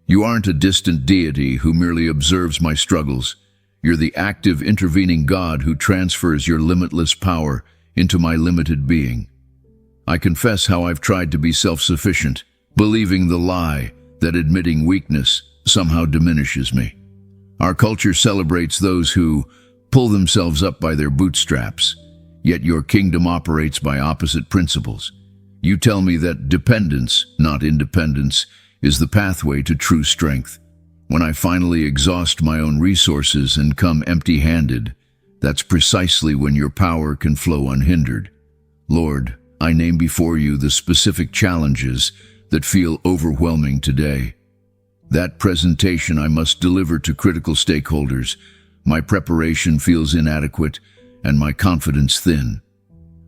You aren't a distant deity who merely observes my struggles. You're the active, intervening God who transfers your limitless power into my limited being. I confess how I've tried to be self-sufficient, believing the lie that admitting weakness somehow diminishes me. Our culture celebrates those who pull themselves up by their bootstraps, yet your kingdom operates by opposite principles. You tell me that dependence, not independence, is the pathway to true strength. When I finally exhaust my own resources and come empty-handed, that's precisely when your power can flow unhindered. Lord, I name before you the specific challenges that feel overwhelming today. That presentation I must deliver to critical stakeholders. My preparation feels inadequate and my confidence thin.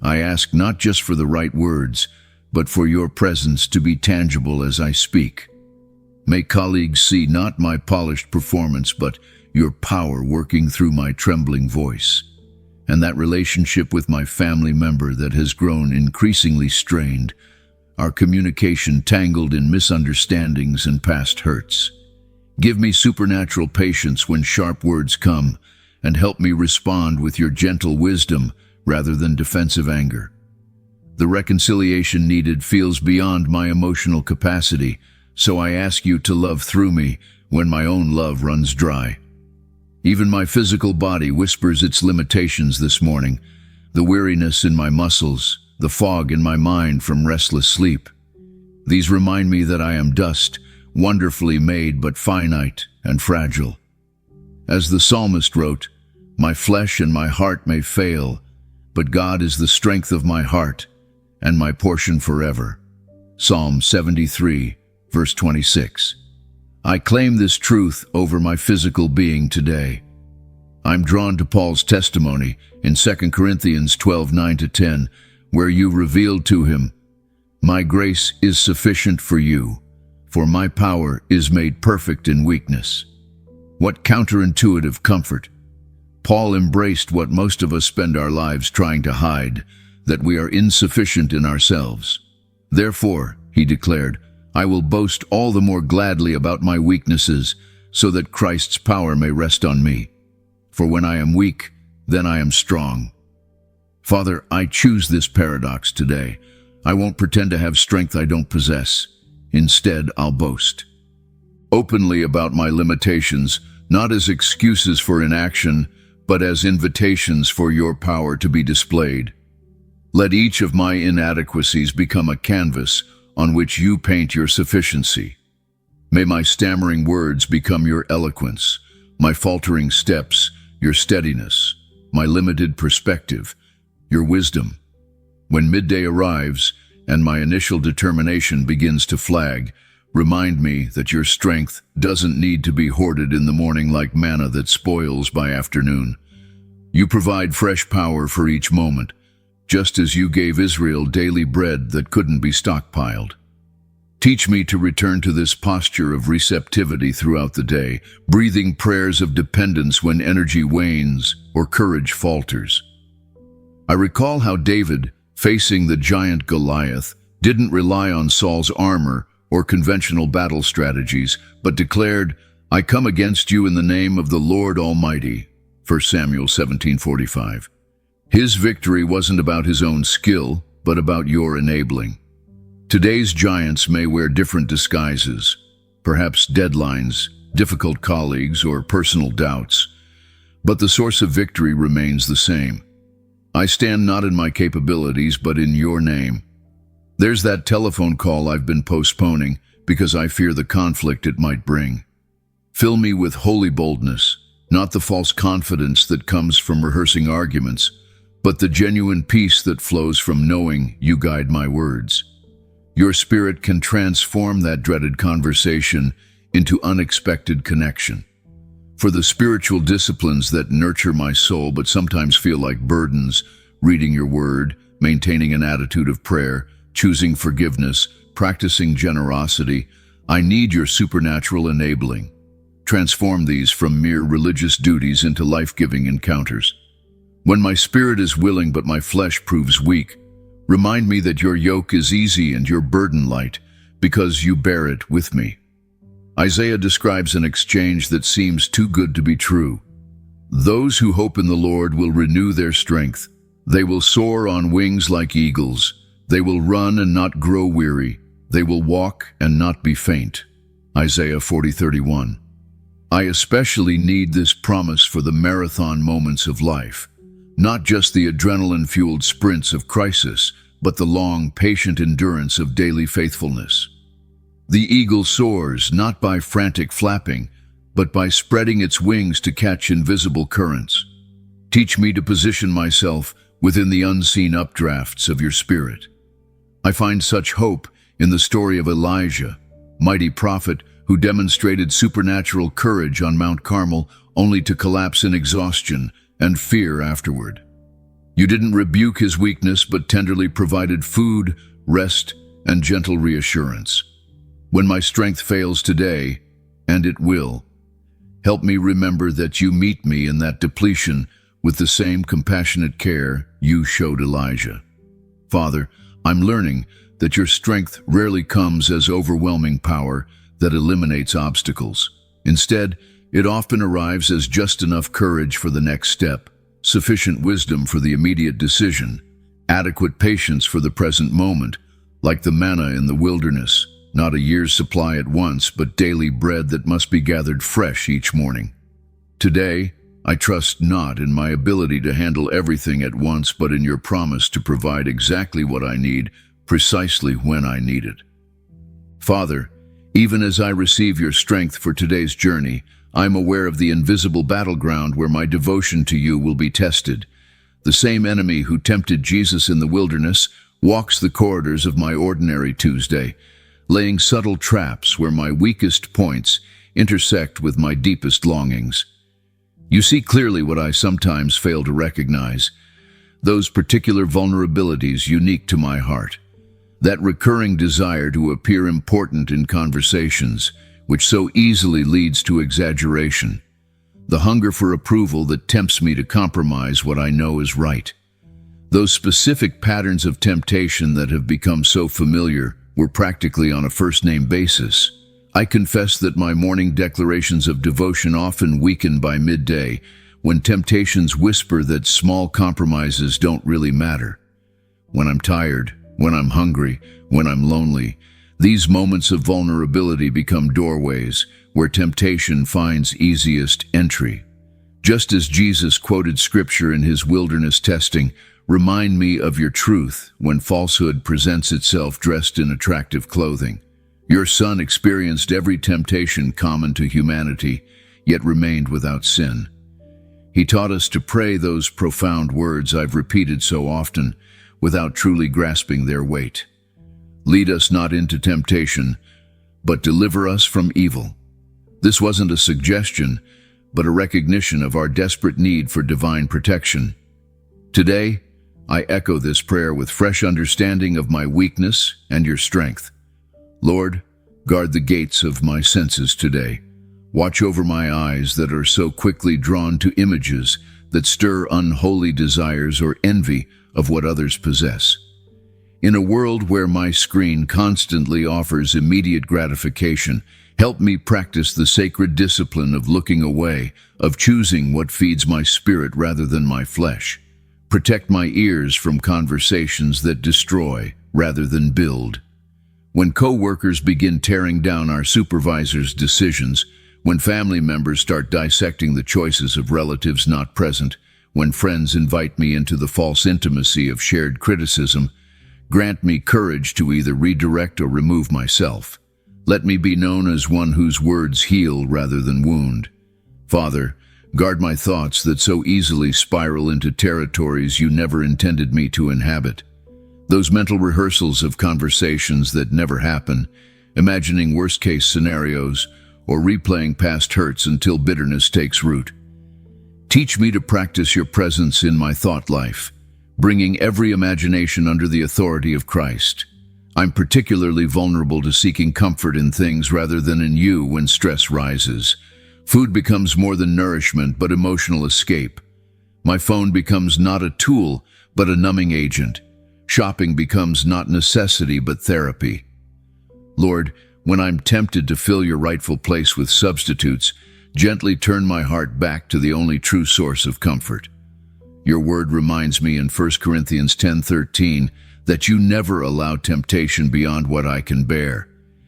I ask not just for the right words, but for your presence to be tangible as I speak. May colleagues see not my polished performance, but your power working through my trembling voice. And that relationship with my family member that has grown increasingly strained, our communication tangled in misunderstandings and past hurts. Give me supernatural patience when sharp words come, and help me respond with your gentle wisdom rather than defensive anger. The reconciliation needed feels beyond my emotional capacity, so I ask you to love through me when my own love runs dry. Even my physical body whispers its limitations this morning, the weariness in my muscles, the fog in my mind from restless sleep. These remind me that I am dust, wonderfully made but finite and fragile. As the psalmist wrote, "My flesh and my heart may fail, but God is the strength of my heart and my portion forever." Psalm 73, verse 26. I claim this truth over my physical being today. I'm drawn to Paul's testimony in 2 Corinthians 12, 9-10, where you revealed to him, "My grace is sufficient for you, for my power is made perfect in weakness." What counterintuitive comfort! Paul embraced what most of us spend our lives trying to hide, that we are insufficient in ourselves. Therefore, he declared, I will boast all the more gladly about my weaknesses, so that Christ's power may rest on me. For when I am weak, then I am strong. Father, I choose this paradox today. I won't pretend to have strength I don't possess. Instead, I'll boast openly about my limitations, not as excuses for inaction, but as invitations for your power to be displayed. Let each of my inadequacies become a canvas on which you paint your sufficiency. May my stammering words become your eloquence, my faltering steps, your steadiness, my limited perspective, your wisdom. When midday arrives and my initial determination begins to flag, remind me that your strength doesn't need to be hoarded in the morning like manna that spoils by afternoon. You provide fresh power for each moment, just as you gave Israel daily bread that couldn't be stockpiled. Teach me to return to this posture of receptivity throughout the day, breathing prayers of dependence when energy wanes or courage falters. I recall how David, facing the giant Goliath, didn't rely on Saul's armor or conventional battle strategies, but declared, I come against you in the name of the Lord Almighty. 1 Samuel 17:45. His victory wasn't about his own skill, but about your enabling. Today's giants may wear different disguises, perhaps deadlines, difficult colleagues, or personal doubts, but the source of victory remains the same. I stand not in my capabilities, but in your name. There's that telephone call I've been postponing because I fear the conflict it might bring. Fill me with holy boldness, not the false confidence that comes from rehearsing arguments, but the genuine peace that flows from knowing you guide my words. Your spirit can transform that dreaded conversation into unexpected connection. For the spiritual disciplines that nurture my soul but sometimes feel like burdens, reading your word, maintaining an attitude of prayer, choosing forgiveness, practicing generosity, I need your supernatural enabling. Transform these from mere religious duties into life-giving encounters. When my spirit is willing but my flesh proves weak, remind me that your yoke is easy and your burden light, because you bear it with me. Isaiah describes an exchange that seems too good to be true. Those who hope in the Lord will renew their strength. They will soar on wings like eagles. They will run and not grow weary. They will walk and not be faint. Isaiah 40:31. I especially need this promise for the marathon moments of life. Not just the adrenaline-fueled sprints of crisis, but the long, patient endurance of daily faithfulness. The eagle soars not by frantic flapping, but by spreading its wings to catch invisible currents. Teach me to position myself within the unseen updrafts of your spirit. I find such hope in the story of Elijah, mighty prophet who demonstrated supernatural courage on Mount Carmel only to collapse in exhaustion and fear afterward. You didn't rebuke his weakness, but tenderly provided food, rest, and gentle reassurance. When my strength fails today, and it will, help me remember that you meet me in that depletion with the same compassionate care you showed Elijah. Father, I'm learning that your strength rarely comes as overwhelming power that eliminates obstacles. Instead, it often arrives as just enough courage for the next step, sufficient wisdom for the immediate decision, adequate patience for the present moment, like the manna in the wilderness, not a year's supply at once, but daily bread that must be gathered fresh each morning. Today, I trust not in my ability to handle everything at once, but in your promise to provide exactly what I need, precisely when I need it. Father, even as I receive your strength for today's journey, I'm aware of the invisible battleground where my devotion to you will be tested. The same enemy who tempted Jesus in the wilderness walks the corridors of my ordinary Tuesday, laying subtle traps where my weakest points intersect with my deepest longings. You see clearly what I sometimes fail to recognize, those particular vulnerabilities unique to my heart, that recurring desire to appear important in conversations, which so easily leads to exaggeration, the hunger for approval that tempts me to compromise what I know is right. Those specific patterns of temptation that have become so familiar were practically on a first-name basis. I confess that my morning declarations of devotion often weaken by midday, when temptations whisper that small compromises don't really matter. When I'm tired, when I'm hungry, when I'm lonely, these moments of vulnerability become doorways where temptation finds easiest entry. Just as Jesus quoted scripture in his wilderness testing, "Remind me of your truth," when falsehood presents itself dressed in attractive clothing. Your Son experienced every temptation common to humanity, yet remained without sin. He taught us to pray those profound words I've repeated so often, without truly grasping their weight. Lead us not into temptation, but deliver us from evil. This wasn't a suggestion, but a recognition of our desperate need for divine protection. Today, I echo this prayer with fresh understanding of my weakness and your strength. Lord, guard the gates of my senses today. Watch over my eyes that are so quickly drawn to images that stir unholy desires or envy of what others possess. In a world where my screen constantly offers immediate gratification, help me practice the sacred discipline of looking away, of choosing what feeds my spirit rather than my flesh. Protect my ears from conversations that destroy rather than build. When co-workers begin tearing down our supervisor's decisions, when family members start dissecting the choices of relatives not present, when friends invite me into the false intimacy of shared criticism, grant me courage to either redirect or remove myself. Let me be known as one whose words heal rather than wound. Father, guard my thoughts that so easily spiral into territories you never intended me to inhabit. Those mental rehearsals of conversations that never happen, imagining worst-case scenarios, or replaying past hurts until bitterness takes root. Teach me to practice your presence in my thought life, bringing every imagination under the authority of Christ. I'm particularly vulnerable to seeking comfort in things rather than in you when stress rises. Food becomes more than nourishment, but emotional escape. My phone becomes not a tool, but a numbing agent. Shopping becomes not necessity, but therapy. Lord, when I'm tempted to fill your rightful place with substitutes, gently turn my heart back to the only true source of comfort. Your word reminds me in 1 Corinthians 10:13 that you never allow temptation beyond what I can bear,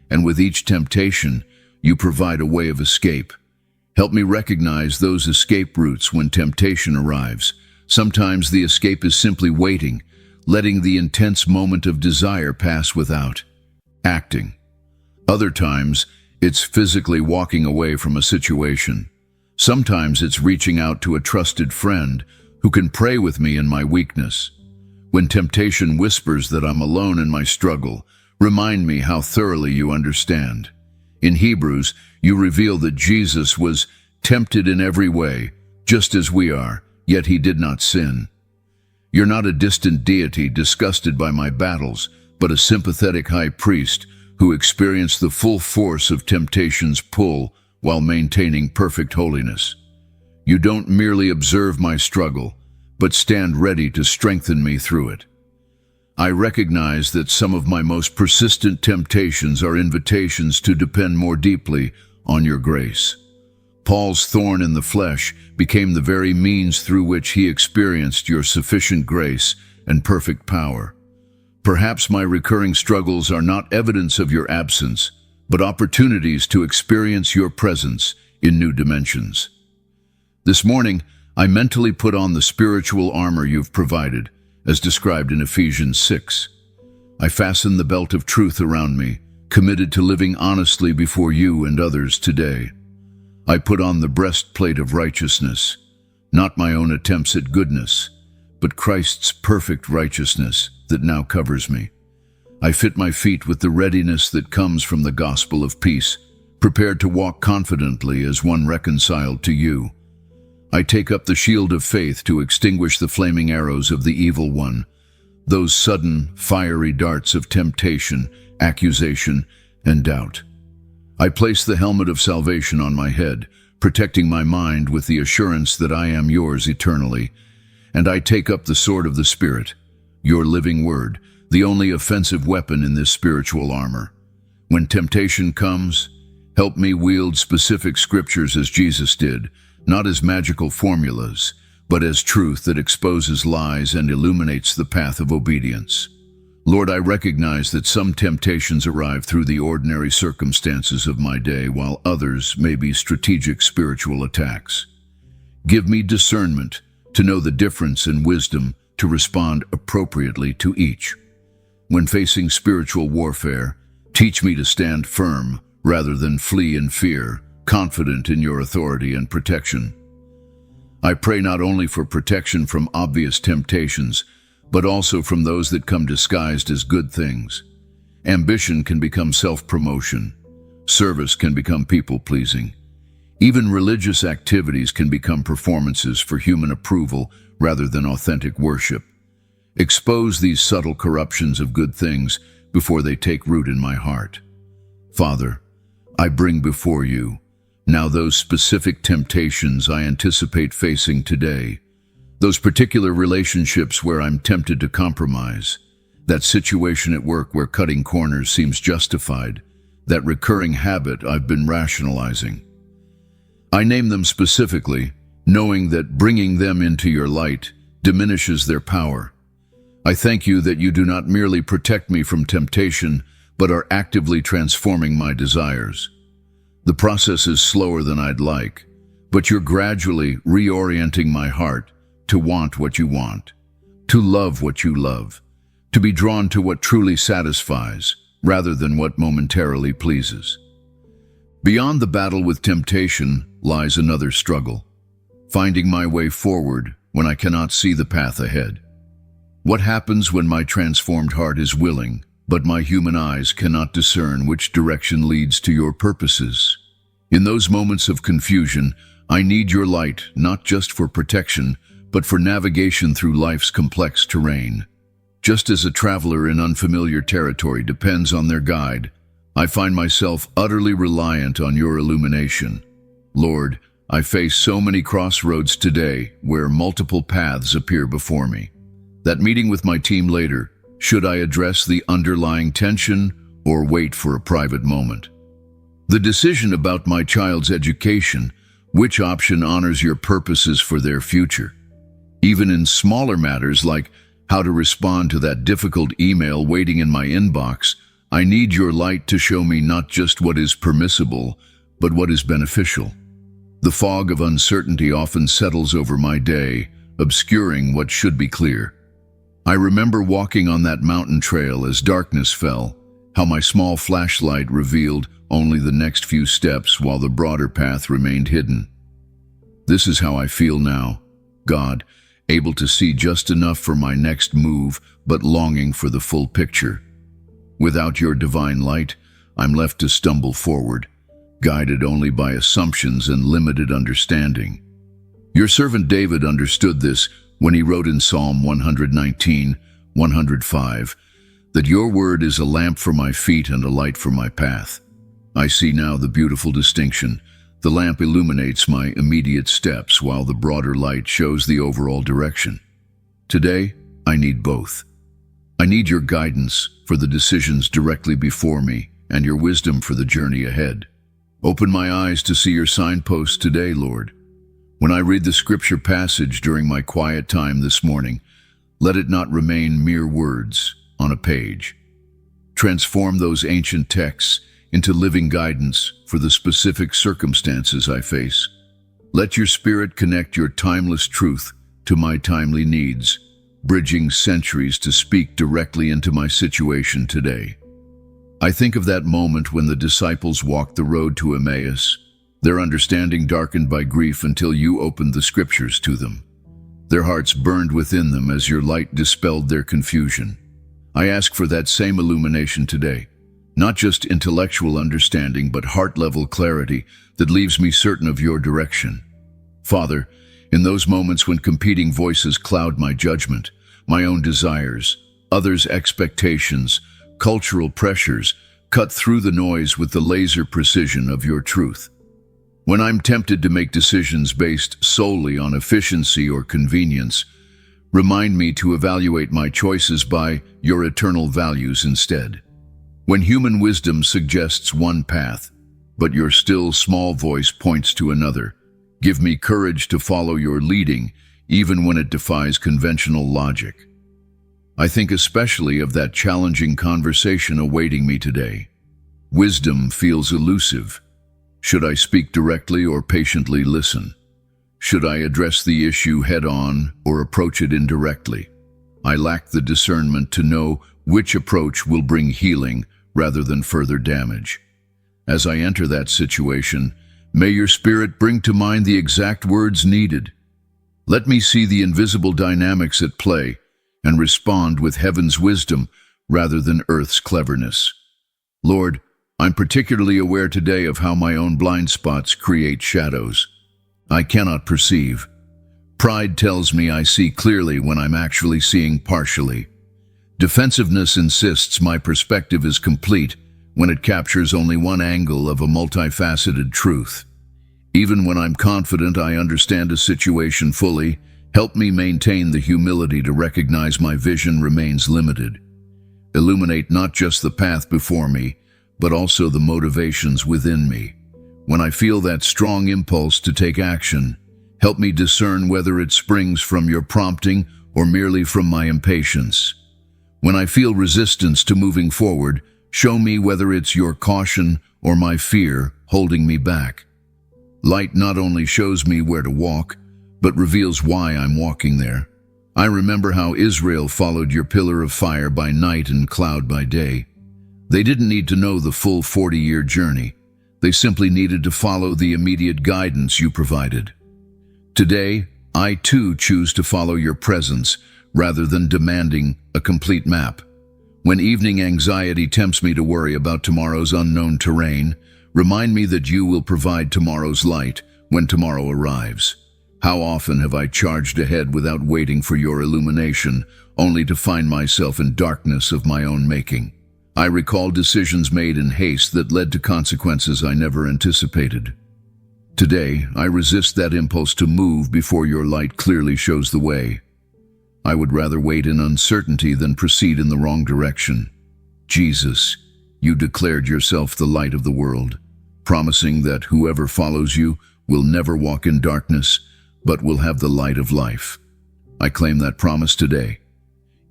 and with each temptation, you provide a way of escape. Help me recognize those escape routes when temptation arrives. Sometimes the escape is simply waiting, letting the intense moment of desire pass without acting. Other times, it's physically walking away from a situation. Sometimes it's reaching out to a trusted friend who can pray with me in my weakness. When temptation whispers that I'm alone in my struggle, remind me how thoroughly you understand. In Hebrews, you reveal that Jesus was tempted in every way, just as we are, yet he did not sin. You're not a distant deity disgusted by my battles, but a sympathetic high priest who experience the full force of temptation's pull while maintaining perfect holiness. You don't merely observe my struggle, but stand ready to strengthen me through it. I recognize that some of my most persistent temptations are invitations to depend more deeply on your grace. Paul's thorn in the flesh became the very means through which he experienced your sufficient grace and perfect power. Perhaps my recurring struggles are not evidence of your absence, but opportunities to experience your presence in new dimensions. This morning, I mentally put on the spiritual armor you've provided, as described in Ephesians 6. I fasten the belt of truth around me, committed to living honestly before you and others today. I put on the breastplate of righteousness, not my own attempts at goodness, but Christ's perfect righteousness that now covers me. I fit my feet with the readiness that comes from the gospel of peace, prepared to walk confidently as one reconciled to you. I take up the shield of faith to extinguish the flaming arrows of the evil one, those sudden, fiery darts of temptation, accusation, and doubt. I place the helmet of salvation on my head, protecting my mind with the assurance that I am yours eternally, and I take up the sword of the Spirit, your living word, the only offensive weapon in this spiritual armor. When temptation comes, help me wield specific scriptures as Jesus did, not as magical formulas, but as truth that exposes lies and illuminates the path of obedience. Lord, I recognize that some temptations arrive through the ordinary circumstances of my day, while others may be strategic spiritual attacks. Give me discernment to know the difference and wisdom to respond appropriately to each. When facing spiritual warfare, teach me to stand firm rather than flee in fear, confident in your authority and protection. I pray not only for protection from obvious temptations, but also from those that come disguised as good things. Ambition can become self-promotion. Service can become people-pleasing. Even religious activities can become performances for human approval rather than authentic worship. Expose these subtle corruptions of good things before they take root in my heart. Father, I bring before you now those specific temptations I anticipate facing today. Those particular relationships where I'm tempted to compromise, that situation at work where cutting corners seems justified, that recurring habit I've been rationalizing. I name them specifically, knowing that bringing them into your light diminishes their power. I thank you that you do not merely protect me from temptation, but are actively transforming my desires. The process is slower than I'd like, but you're gradually reorienting my heart to want what you want, to love what you love, to be drawn to what truly satisfies rather than what momentarily pleases. Beyond the battle with temptation lies another struggle, finding my way forward when I cannot see the path ahead. What happens when my transformed heart is willing, but my human eyes cannot discern which direction leads to your purposes? In those moments of confusion, I need your light not just for protection, but for navigation through life's complex terrain. Just as a traveler in unfamiliar territory depends on their guide, I find myself utterly reliant on your illumination. Lord, I face so many crossroads today where multiple paths appear before me. That meeting with my team later, should I address the underlying tension or wait for a private moment? The decision about my child's education, which option honors your purposes for their future? Even in smaller matters like how to respond to that difficult email waiting in my inbox, I need your light to show me not just what is permissible, but what is beneficial. The fog of uncertainty often settles over my day, obscuring what should be clear. I remember walking on that mountain trail as darkness fell, how my small flashlight revealed only the next few steps while the broader path remained hidden. This is how I feel now, God, able to see just enough for my next move, but longing for the full picture. Without your divine light, I'm left to stumble forward, guided only by assumptions and limited understanding. Your servant David understood this when he wrote in Psalm 119, 105, that your word is a lamp for my feet and a light for my path. I see now the beautiful distinction. The lamp illuminates my immediate steps while the broader light shows the overall direction. Today, I need both. I need your guidance for the decisions directly before me and your wisdom for the journey ahead. Open my eyes to see your signposts today, Lord. When I read the scripture passage during my quiet time this morning, let it not remain mere words on a page. Transform those ancient texts into living guidance for the specific circumstances I face. Let your Spirit connect your timeless truth to my timely needs, bridging centuries to speak directly into my situation today. I think of that moment when the disciples walked the road to Emmaus, their understanding darkened by grief until you opened the scriptures to them. Their hearts burned within them as your light dispelled their confusion. I ask for that same illumination today. Not just intellectual understanding, but heart-level clarity that leaves me certain of your direction. Father, in those moments when competing voices cloud my judgment, my own desires, others' expectations, cultural pressures, cut through the noise with the laser precision of your truth. When I'm tempted to make decisions based solely on efficiency or convenience, remind me to evaluate my choices by your eternal values instead. When human wisdom suggests one path, but your still small voice points to another, give me courage to follow your leading, even when it defies conventional logic. I think especially of that challenging conversation awaiting me today. Wisdom feels elusive. Should I speak directly or patiently listen? Should I address the issue head-on or approach it indirectly? I lack the discernment to know which approach will bring healing rather than further damage. As I enter that situation, may your Spirit bring to mind the exact words needed. Let me see the invisible dynamics at play and respond with heaven's wisdom rather than earth's cleverness. Lord, I'm particularly aware today of how my own blind spots create shadows I cannot perceive. Pride tells me I see clearly when I'm actually seeing partially. Defensiveness insists my perspective is complete when it captures only one angle of a multifaceted truth. Even when I'm confident I understand a situation fully, help me maintain the humility to recognize my vision remains limited. Illuminate not just the path before me, but also the motivations within me. When I feel that strong impulse to take action, help me discern whether it springs from your prompting or merely from my impatience. When I feel resistance to moving forward, show me whether it's your caution or my fear holding me back. Light not only shows me where to walk, but reveals why I'm walking there. I remember how Israel followed your pillar of fire by night and cloud by day. They didn't need to know the full 40-year journey. They simply needed to follow the immediate guidance you provided. Today, I too choose to follow your presence rather than demanding a complete map. When evening anxiety tempts me to worry about tomorrow's unknown terrain, remind me that you will provide tomorrow's light when tomorrow arrives. How often have I charged ahead without waiting for your illumination, only to find myself in darkness of my own making? I recall decisions made in haste that led to consequences I never anticipated. Today, I resist that impulse to move before your light clearly shows the way. I would rather wait in uncertainty than proceed in the wrong direction. Jesus, you declared yourself the light of the world, promising that whoever follows you will never walk in darkness, but will have the light of life. I claim that promise today.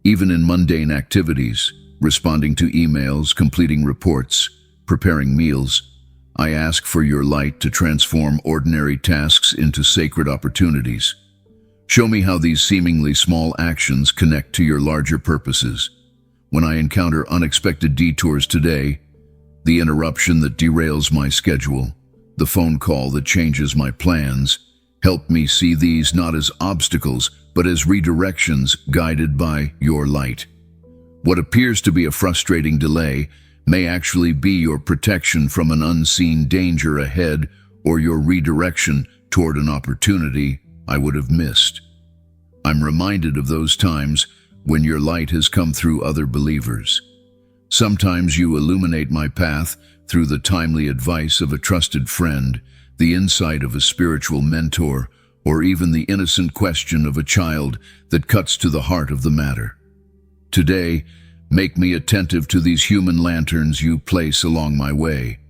Even in mundane activities, responding to emails, completing reports, preparing meals, I ask for your light to transform ordinary tasks into sacred opportunities. Show me how these seemingly small actions connect to your larger purposes. When I encounter unexpected detours today, the interruption that derails my schedule, the phone call that changes my plans, help me see these not as obstacles, but as redirections guided by your light. What appears to be a frustrating delay may actually be your protection from an unseen danger ahead or your redirection toward an opportunity I would have missed. I'm reminded of those times when your light has come through other believers, Sometimes you illuminate my path through the timely advice of a trusted friend, the insight of a spiritual mentor, or even the innocent question of a child that cuts to the heart of the matter. Today, make me attentive to these human lanterns you place along my way.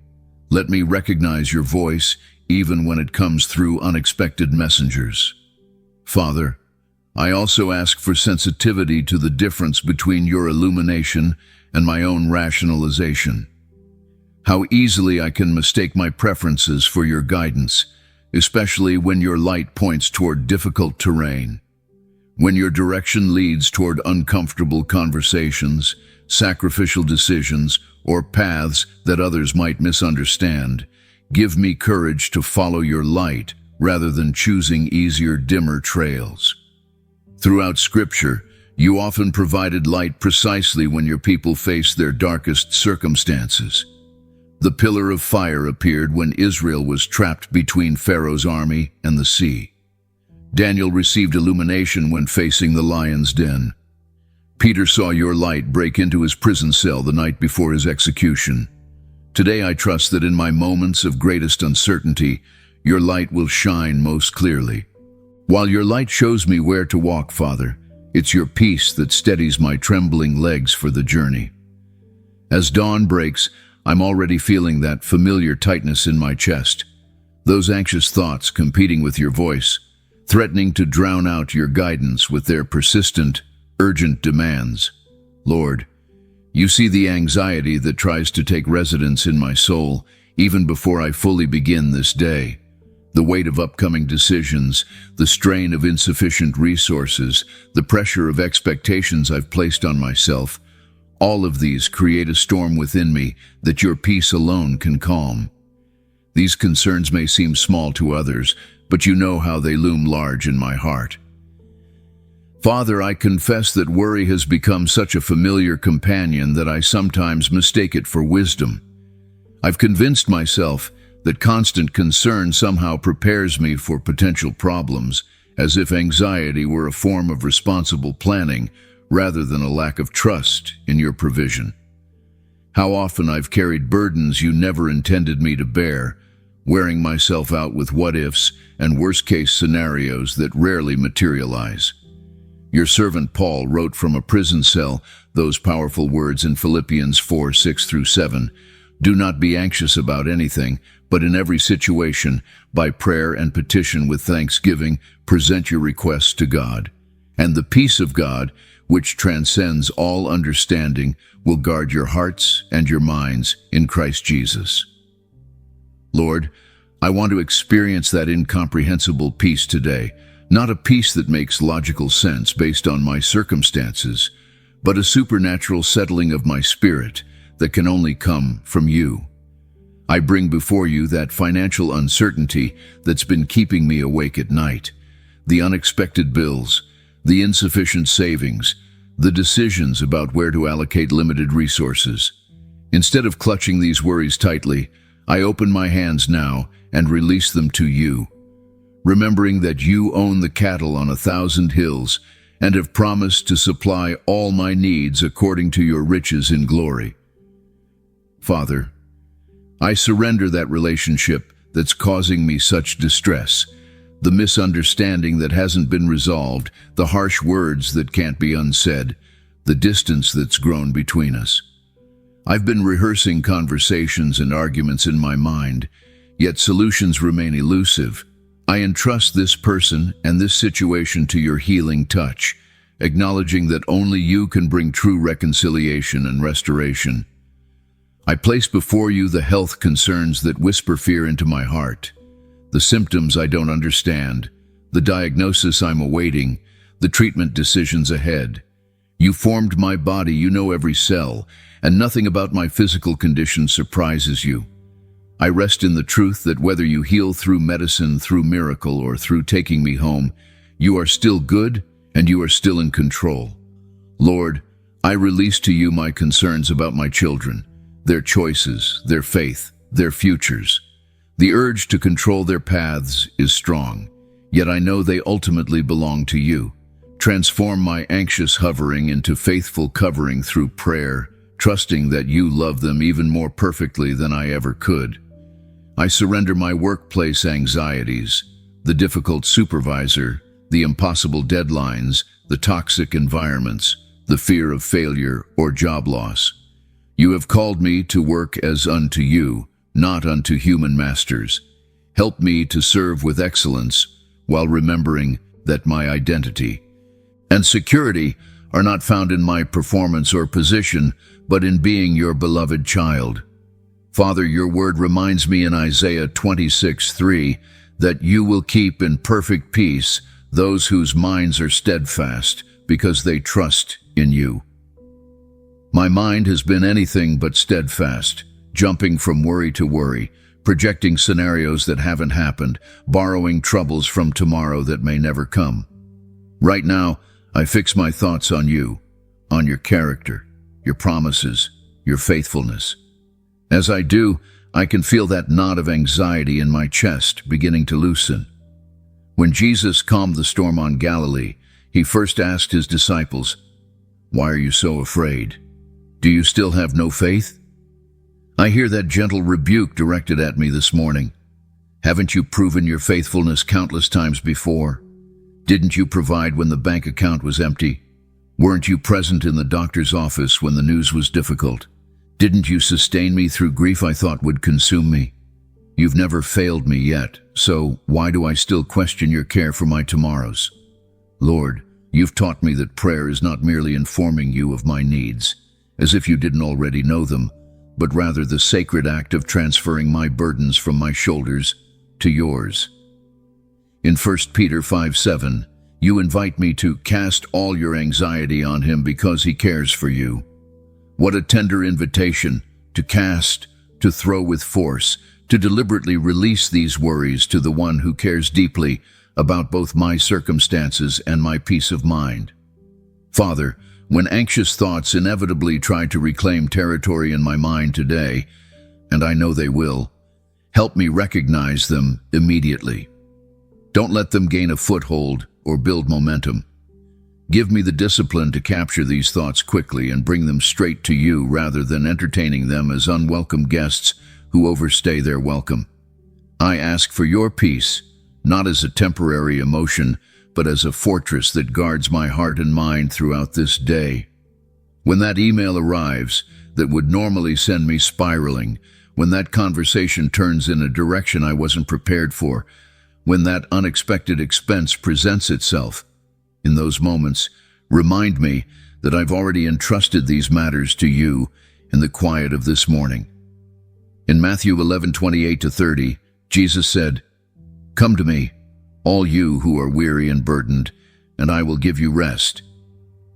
Let me recognize your voice even when it comes through unexpected messengers. Father, I also ask for sensitivity to the difference between your illumination and my own rationalization. How easily I can mistake my preferences for your guidance, especially when your light points toward difficult terrain. When your direction leads toward uncomfortable conversations, sacrificial decisions, or paths that others might misunderstand, give me courage to follow your light rather than choosing easier, dimmer trails. Throughout Scripture, you often provided light precisely when your people faced their darkest circumstances. The pillar of fire appeared when Israel was trapped between Pharaoh's army and the sea. Daniel received illumination when facing the lion's den. Peter saw your light break into his prison cell the night before his execution. Today I trust that in my moments of greatest uncertainty, your light will shine most clearly. While your light shows me where to walk, Father, it's your peace that steadies my trembling legs for the journey. As dawn breaks, I'm already feeling that familiar tightness in my chest. Those anxious thoughts competing with your voice, threatening to drown out your guidance with their persistent, urgent demands. Lord, you see the anxiety that tries to take residence in my soul even before I fully begin this day. The weight of upcoming decisions, the strain of insufficient resources, the pressure of expectations I've placed on myself, all of these create a storm within me that your peace alone can calm. These concerns may seem small to others, but you know how they loom large in my heart. Father, I confess that worry has become such a familiar companion that I sometimes mistake it for wisdom. I've convinced myself that constant concern somehow prepares me for potential problems, as if anxiety were a form of responsible planning rather than a lack of trust in your provision. How often I've carried burdens you never intended me to bear, wearing myself out with what-ifs and worst-case scenarios that rarely materialize. Your servant Paul wrote from a prison cell those powerful words in Philippians 4:6-7, "Do not be anxious about anything, but in every situation, by prayer and petition with thanksgiving, present your requests to God. And the peace of God, which transcends all understanding, will guard your hearts and your minds in Christ Jesus." Lord, I want to experience that incomprehensible peace today, not a peace that makes logical sense based on my circumstances, but a supernatural settling of my spirit that can only come from you. I bring before you that financial uncertainty that's been keeping me awake at night, the unexpected bills, the insufficient savings, the decisions about where to allocate limited resources. Instead of clutching these worries tightly, I open my hands now and release them to you, remembering that you own the cattle on 1,000 hills and have promised to supply all my needs according to your riches in glory. Father, I surrender that relationship that's causing me such distress, the misunderstanding that hasn't been resolved, the harsh words that can't be unsaid, the distance that's grown between us. I've been rehearsing conversations and arguments in my mind, yet solutions remain elusive. I entrust this person and this situation to your healing touch, acknowledging that only you can bring true reconciliation and restoration. I place before you the health concerns that whisper fear into my heart, the symptoms I don't understand, the diagnosis I'm awaiting, the treatment decisions ahead. You formed my body, you know every cell, and nothing about my physical condition surprises you. I rest in the truth that whether you heal through medicine, through miracle, or through taking me home, you are still good and you are still in control. Lord, I release to you my concerns about my children, their choices, their faith, their futures. The urge to control their paths is strong, yet I know they ultimately belong to you. Transform my anxious hovering into faithful covering through prayer, trusting that you love them even more perfectly than I ever could. I surrender my workplace anxieties, the difficult supervisor, the impossible deadlines, the toxic environments, the fear of failure or job loss. You have called me to work as unto you, not unto human masters. Help me to serve with excellence while remembering that my identity and security are not found in my performance or position, but in being your beloved child. Father, your word reminds me in Isaiah 26:3 that you will keep in perfect peace those whose minds are steadfast because they trust in you. My mind has been anything but steadfast, jumping from worry to worry, projecting scenarios that haven't happened, borrowing troubles from tomorrow that may never come. Right now, I fix my thoughts on you, on your character, your promises, your faithfulness. As I do, I can feel that knot of anxiety in my chest beginning to loosen. When Jesus calmed the storm on Galilee, he first asked his disciples, "Why are you so afraid? Do you still have no faith?" I hear that gentle rebuke directed at me this morning. Haven't you proven your faithfulness countless times before? Didn't you provide when the bank account was empty? Weren't you present in the doctor's office when the news was difficult? Didn't you sustain me through grief I thought would consume me? You've never failed me yet, so why do I still question your care for my tomorrows? Lord, you've taught me that prayer is not merely informing you of my needs, as if you didn't already know them, but rather the sacred act of transferring my burdens from my shoulders to yours. In 1 Peter 5:7, you invite me to cast all your anxiety on him because he cares for you. What a tender invitation to cast, to throw with force, to deliberately release these worries to the one who cares deeply about both my circumstances and my peace of mind. Father, when anxious thoughts inevitably try to reclaim territory in my mind today, and I know they will, help me recognize them immediately. Don't let them gain a foothold or build momentum. Give me the discipline to capture these thoughts quickly and bring them straight to you rather than entertaining them as unwelcome guests who overstay their welcome. I ask for your peace, not as a temporary emotion, but as a fortress that guards my heart and mind throughout this day. When that email arrives that would normally send me spiraling, when that conversation turns in a direction I wasn't prepared for, when that unexpected expense presents itself, in those moments, remind me that I've already entrusted these matters to you in the quiet of this morning. In Matthew 11:28-30, Jesus said, "Come to me, all you who are weary and burdened, and I will give you rest.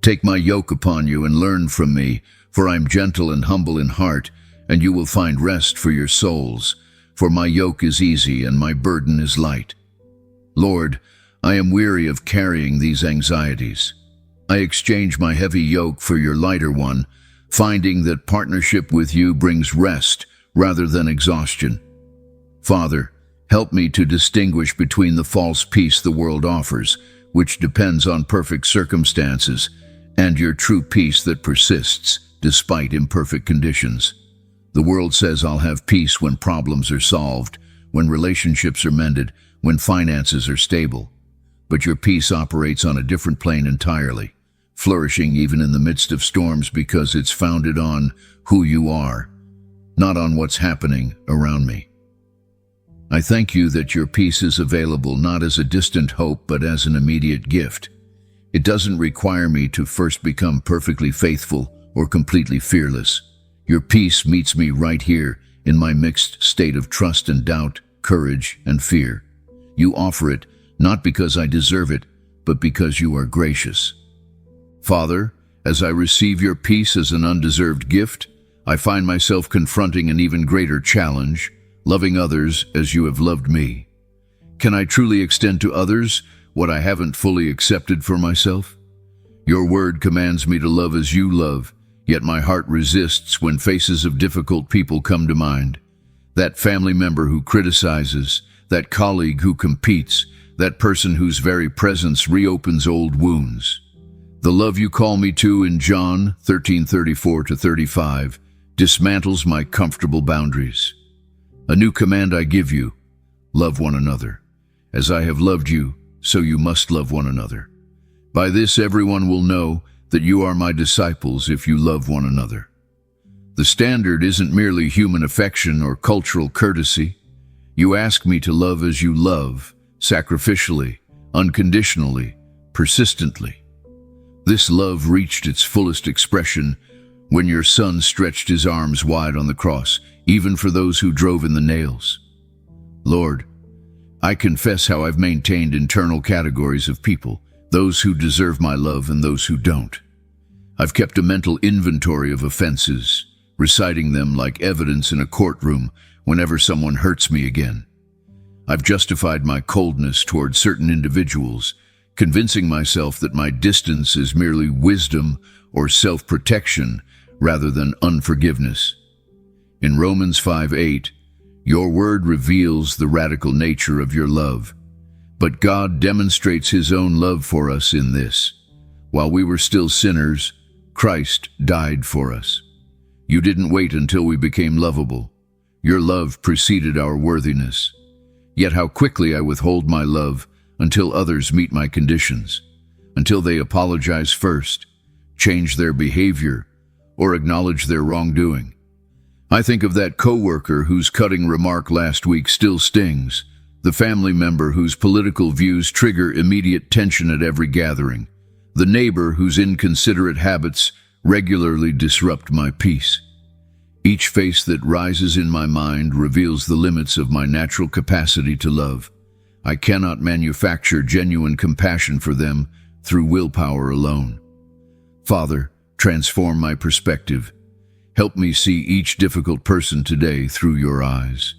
Take my yoke upon you and learn from me, for I am gentle and humble in heart, and you will find rest for your souls. For my yoke is easy and my burden is light." Lord, I am weary of carrying these anxieties. I exchange my heavy yoke for your lighter one, finding that partnership with you brings rest rather than exhaustion. Father, help me to distinguish between the false peace the world offers, which depends on perfect circumstances, and your true peace that persists despite imperfect conditions. The world says I'll have peace when problems are solved, when relationships are mended, when finances are stable. But your peace operates on a different plane entirely, flourishing even in the midst of storms because it's founded on who you are, not on what's happening around me. I thank you that your peace is available not as a distant hope but as an immediate gift. It doesn't require me to first become perfectly faithful or completely fearless. Your peace meets me right here in my mixed state of trust and doubt, courage and fear. You offer it not because I deserve it, but because you are gracious. Father, as I receive your peace as an undeserved gift, I find myself confronting an even greater challenge, loving others as you have loved me. Can I truly extend to others what I haven't fully accepted for myself? Your word commands me to love as you love, yet my heart resists when faces of difficult people come to mind. That family member who criticizes, that colleague who competes, that person whose very presence reopens old wounds. The love you call me to in John 13:34-35 dismantles my comfortable boundaries. A new command I give you, love one another. As I have loved you, so you must love one another. By this everyone will know that you are my disciples if you love one another. The standard isn't merely human affection or cultural courtesy. You ask me to love as you love, sacrificially, unconditionally, persistently. This love reached its fullest expression when your son stretched his arms wide on the cross, even for those who drove in the nails. Lord, I confess how I've maintained internal categories of people, those who deserve my love and those who don't. I've kept a mental inventory of offenses, reciting them like evidence in a courtroom whenever someone hurts me again. I've justified my coldness toward certain individuals, convincing myself that my distance is merely wisdom or self-protection rather than unforgiveness. In Romans 5:8, your word reveals the radical nature of your love. But God demonstrates his own love for us in this: while we were still sinners, Christ died for us. You didn't wait until we became lovable. Your love preceded our worthiness. Yet how quickly I withhold my love until others meet my conditions, until they apologize first, change their behavior, or acknowledge their wrongdoing. I think of that coworker whose cutting remark last week still stings, the family member whose political views trigger immediate tension at every gathering, the neighbor whose inconsiderate habits regularly disrupt my peace. Each face that rises in my mind reveals the limits of my natural capacity to love. I cannot manufacture genuine compassion for them through willpower alone. Father, transform my perspective. Help me see each difficult person today through your eyes.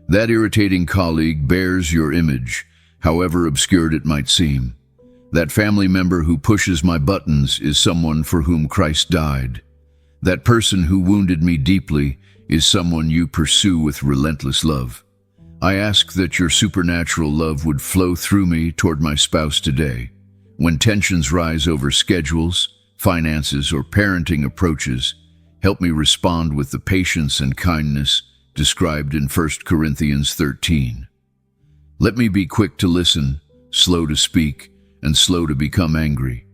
That irritating colleague bears your image, however obscured it might seem. That family member who pushes my buttons is someone for whom Christ died. That person who wounded me deeply is someone you pursue with relentless love. I ask that your supernatural love would flow through me toward my spouse today. When tensions rise over schedules, finances, or parenting approaches, help me respond with the patience and kindness described in 1 Corinthians 13. Let me be quick to listen, slow to speak, and slow to become angry.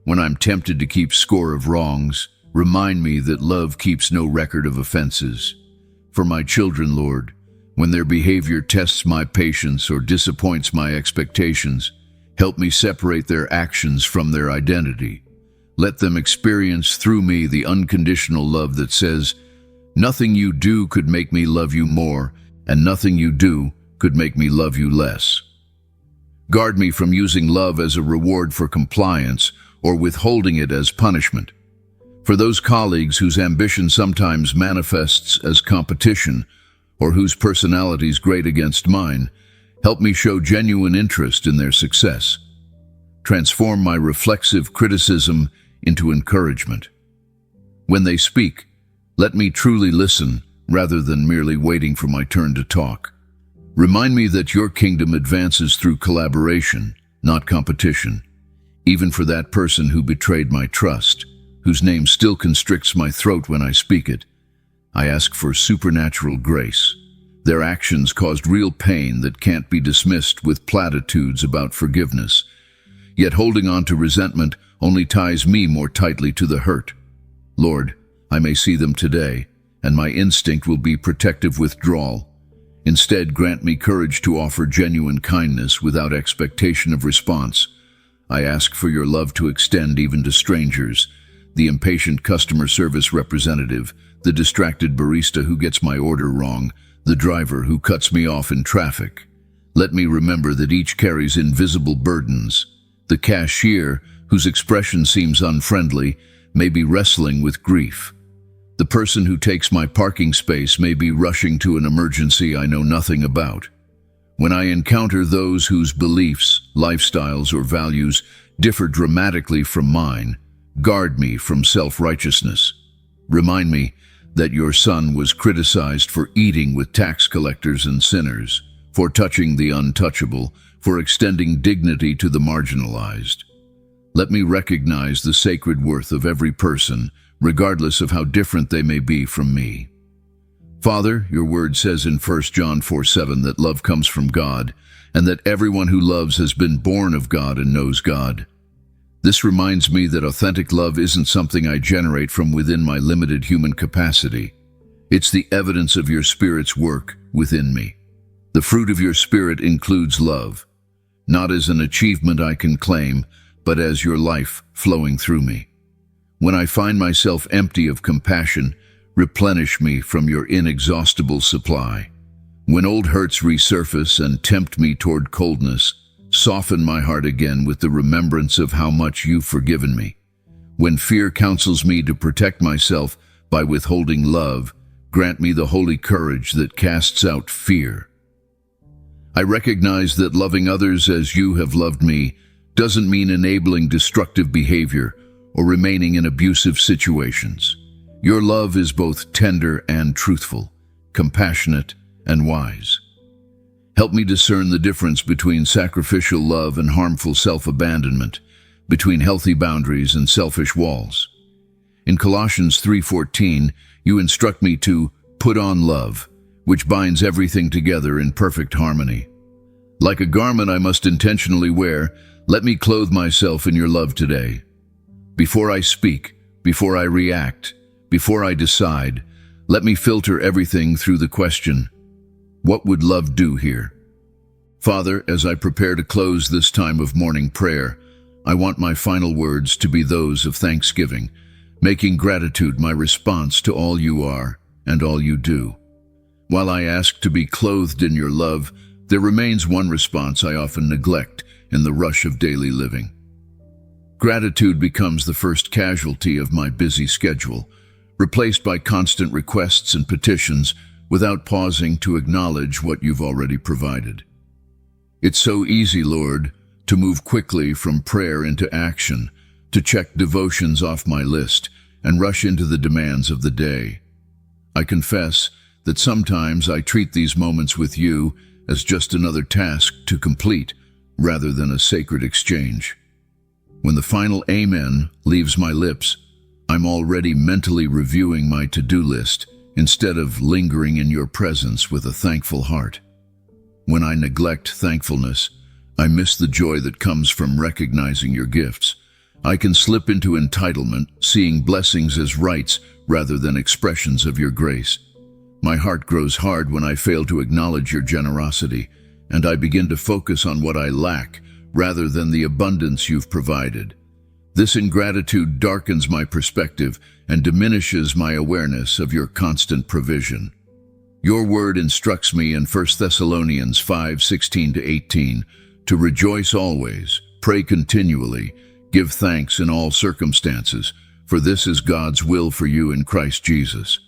When I'm tempted to keep score of wrongs, remind me that love keeps no record of offenses. For my children, Lord, when their behavior tests my patience or disappoints my expectations, help me separate their actions from their identity. Let them experience through me the unconditional love that says, nothing you do could make me love you more, and nothing you do could make me love you less. Guard me from using love as a reward for compliance or withholding it as punishment. For those colleagues whose ambition sometimes manifests as competition, or whose personalities grate against mine, help me show genuine interest in their success. Transform my reflexive criticism into encouragement. When they speak, let me truly listen rather than merely waiting for my turn to talk. Remind me that your kingdom advances through collaboration, not competition. Even for that person who betrayed my trust, whose name still constricts my throat when I speak it, I ask for supernatural grace. Their actions caused real pain that can't be dismissed with platitudes about forgiveness. Yet holding on to resentment only ties me more tightly to the hurt. Lord, I may see them today, and my instinct will be protective withdrawal. Instead, grant me courage to offer genuine kindness without expectation of response. I ask for your love to extend even to strangers, the impatient customer service representative, the distracted barista who gets my order wrong, the driver who cuts me off in traffic. Let me remember that each carries invisible burdens. The cashier, whose expression seems unfriendly, may be wrestling with grief. The person who takes my parking space may be rushing to an emergency I know nothing about. When I encounter those whose beliefs, lifestyles, or values differ dramatically from mine, guard me from self-righteousness. Remind me that your Son was criticized for eating with tax collectors and sinners, for touching the untouchable, for extending dignity to the marginalized. Let me recognize the sacred worth of every person, regardless of how different they may be from me. Father, your word says in 1 John 4:7 that love comes from God, and that everyone who loves has been born of God and knows God. This reminds me that authentic love isn't something I generate from within my limited human capacity. It's the evidence of your Spirit's work within me. The fruit of your Spirit includes love, not as an achievement I can claim, but as your life flowing through me. When I find myself empty of compassion, replenish me from your inexhaustible supply. When old hurts resurface and tempt me toward coldness, soften my heart again with the remembrance of how much you've forgiven me. When fear counsels me to protect myself by withholding love, grant me the holy courage that casts out fear. I recognize that loving others as you have loved me doesn't mean enabling destructive behavior or remaining in abusive situations. Your love is both tender and truthful, compassionate and wise. Help me discern the difference between sacrificial love and harmful self-abandonment, between healthy boundaries and selfish walls. In Colossians 3:14, you instruct me to put on love, which binds everything together in perfect harmony. Like a garment I must intentionally wear, let me clothe myself in your love today. Before I speak, before I react, before I decide, let me filter everything through the question, what would love do here? Father, as I prepare to close this time of morning prayer, I want my final words to be those of thanksgiving, making gratitude my response to all you are and all you do. While I ask to be clothed in your love, there remains one response I often neglect in the rush of daily living. Gratitude becomes the first casualty of my busy schedule, replaced by constant requests and petitions without pausing to acknowledge what you've already provided. It's so easy, Lord, to move quickly from prayer into action, to check devotions off my list and rush into the demands of the day. I confess that sometimes I treat these moments with you as just another task to complete, rather than a sacred exchange. When the final amen leaves my lips, I'm already mentally reviewing my to-do list instead of lingering in your presence with a thankful heart. When I neglect thankfulness, I miss the joy that comes from recognizing your gifts. I can slip into entitlement, seeing blessings as rights rather than expressions of your grace. My heart grows hard when I fail to acknowledge your generosity, and I begin to focus on what I lack rather than the abundance you've provided. This ingratitude darkens my perspective and diminishes my awareness of your constant provision. Your word instructs me in 1 Thessalonians 5:16-18 to rejoice always, pray continually, give thanks in all circumstances, for this is God's will for you in Christ Jesus.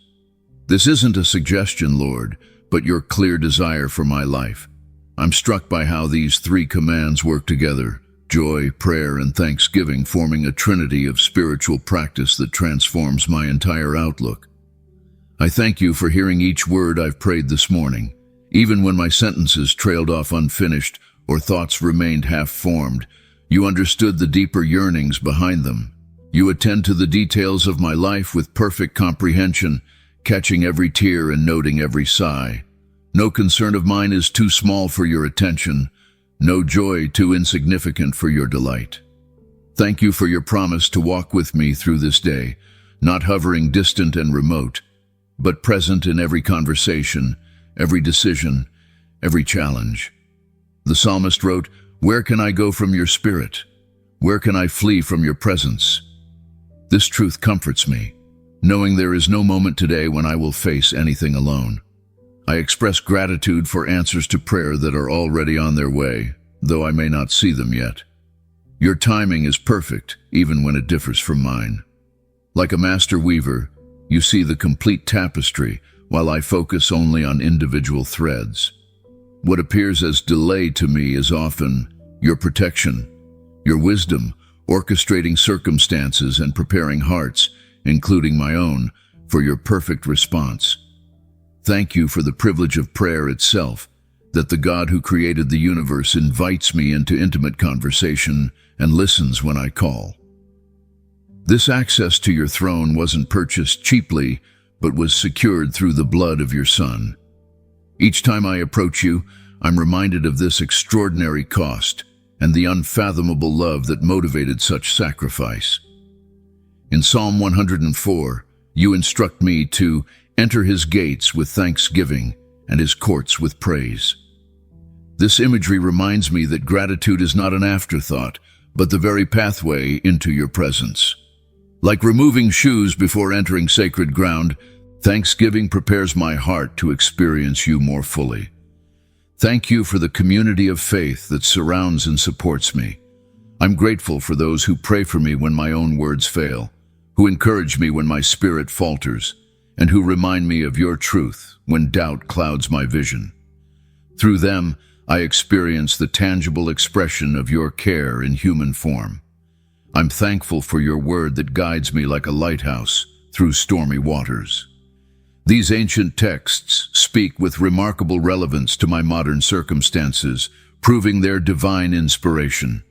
This isn't a suggestion, Lord, but your clear desire for my life. I'm struck by how these three commands work together: joy, prayer, and thanksgiving, forming a trinity of spiritual practice that transforms my entire outlook. I thank you for hearing each word I've prayed this morning, even when my sentences trailed off unfinished or thoughts remained half-formed. You understood the deeper yearnings behind them. You attend to the details of my life with perfect comprehension, catching every tear and noting every sigh. No concern of mine is too small for your attention, no joy too insignificant for your delight. Thank you for your promise to walk with me through this day, not hovering distant and remote, but present in every conversation, every decision, every challenge. The psalmist wrote, "Where can I go from your spirit? Where can I flee from your presence?" This truth comforts me, knowing there is no moment today when I will face anything alone. I express gratitude for answers to prayer that are already on their way, though I may not see them yet. Your timing is perfect, even when it differs from mine. Like a master weaver, you see the complete tapestry, while I focus only on individual threads. What appears as delay to me is often your protection, your wisdom, orchestrating circumstances and preparing hearts, including my own, for your perfect response. Thank you for the privilege of prayer itself, that the God who created the universe invites me into intimate conversation and listens when I call. This access to your throne wasn't purchased cheaply, but was secured through the blood of your Son. Each time I approach you, I'm reminded of this extraordinary cost and the unfathomable love that motivated such sacrifice. In Psalm 104, you instruct me to enter his gates with thanksgiving and his courts with praise. This imagery reminds me that gratitude is not an afterthought, but the very pathway into your presence. Like removing shoes before entering sacred ground, thanksgiving prepares my heart to experience you more fully. Thank you for the community of faith that surrounds and supports me. I'm grateful for those who pray for me when my own words fail, who encourage me when my spirit falters, and who remind me of your truth when doubt clouds my vision. Through them, I experience the tangible expression of your care in human form. I'm thankful for your word that guides me like a lighthouse through stormy waters. These ancient texts speak with remarkable relevance to my modern circumstances, proving their divine inspiration.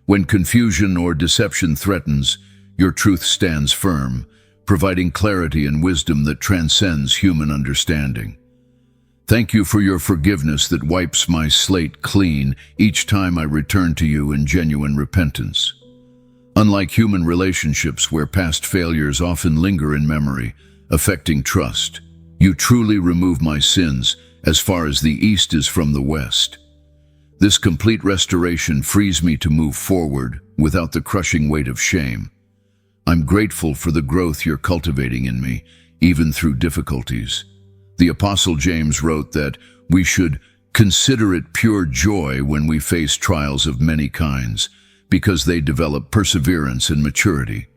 When confusion or deception threatens, your truth stands firm, providing clarity and wisdom that transcends human understanding. Thank you for your forgiveness that wipes my slate clean each time I return to you in genuine repentance. Unlike human relationships where past failures often linger in memory, affecting trust, you truly remove my sins as far as the east is from the west. This complete restoration frees me to move forward without the crushing weight of shame. I'm grateful for the growth you're cultivating in me, even through difficulties. The Apostle James wrote that we should consider it pure joy when we face trials of many kinds, because they develop perseverance and maturity.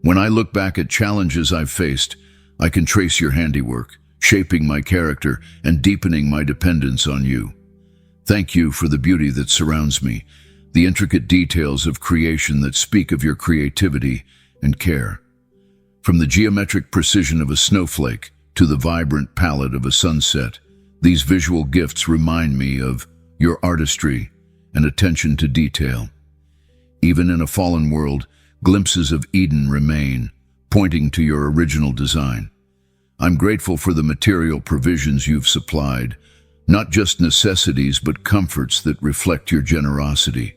When I look back at challenges I've faced, I can trace your handiwork, shaping my character and deepening my dependence on you. Thank you for the beauty that surrounds me, the intricate details of creation that speak of your creativity and care. From the geometric precision of a snowflake to the vibrant palette of a sunset, these visual gifts remind me of your artistry and attention to detail. Even in a fallen world, glimpses of Eden remain, pointing to your original design. I'm grateful for the material provisions you've supplied, not just necessities but comforts that reflect your generosity.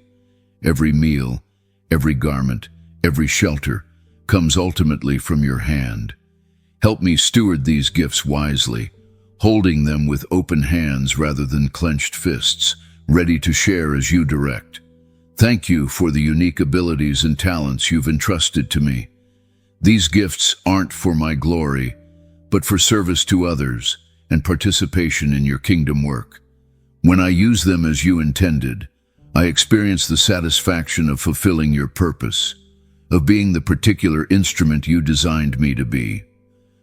Every meal, every garment, every shelter comes ultimately from your hand. Help me steward these gifts wisely, holding them with open hands rather than clenched fists, ready to share as you direct. Thank you for the unique abilities and talents you've entrusted to me. These gifts aren't for my glory, but for service to others and participation in your kingdom work. When I use them as you intended, I experience the satisfaction of fulfilling your purpose, of being the particular instrument you designed me to be.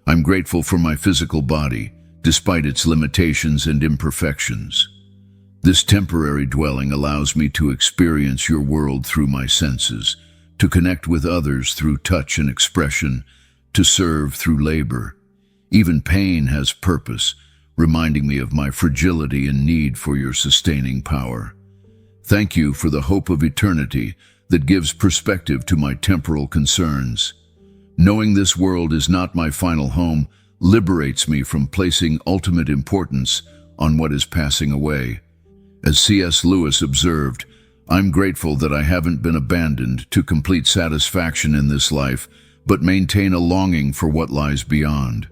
I'm grateful for my physical body, despite its limitations and imperfections. This temporary dwelling allows me to experience your world through my senses, to connect with others through touch and expression, to serve through labor. Even pain has purpose, reminding me of my fragility and need for your sustaining power. Thank you for the hope of eternity that gives perspective to my temporal concerns. Knowing this world is not my final home liberates me from placing ultimate importance on what is passing away. As C.S. Lewis observed, I'm grateful that I haven't been abandoned to complete satisfaction in this life, but maintain a longing for what lies beyond.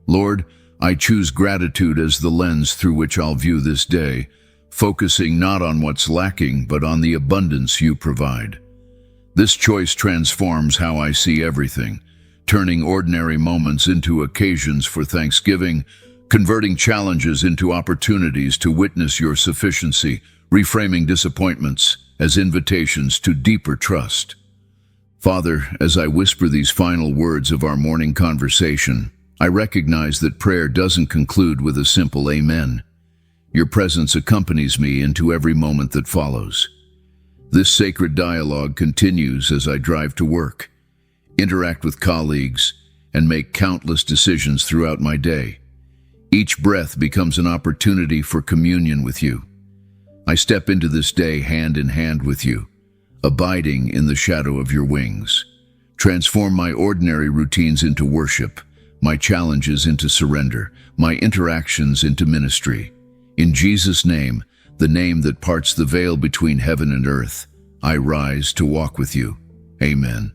Lord, I choose gratitude as the lens through which I'll view this day, focusing not on what's lacking, but on the abundance you provide. This choice transforms how I see everything, turning ordinary moments into occasions for thanksgiving, converting challenges into opportunities to witness your sufficiency, reframing disappointments as invitations to deeper trust. Father, as I whisper these final words of our morning conversation, I recognize that prayer doesn't conclude with a simple amen. Your presence accompanies me into every moment that follows. This sacred dialogue continues as I drive to work, interact with colleagues, and make countless decisions throughout my day. Each breath becomes an opportunity for communion with you. I step into this day hand in hand with you, abiding in the shadow of your wings. Transform my ordinary routines into worship, my challenges into surrender, my interactions into ministry. In Jesus' name, the name that parts the veil between heaven and earth, I rise to walk with you. Amen.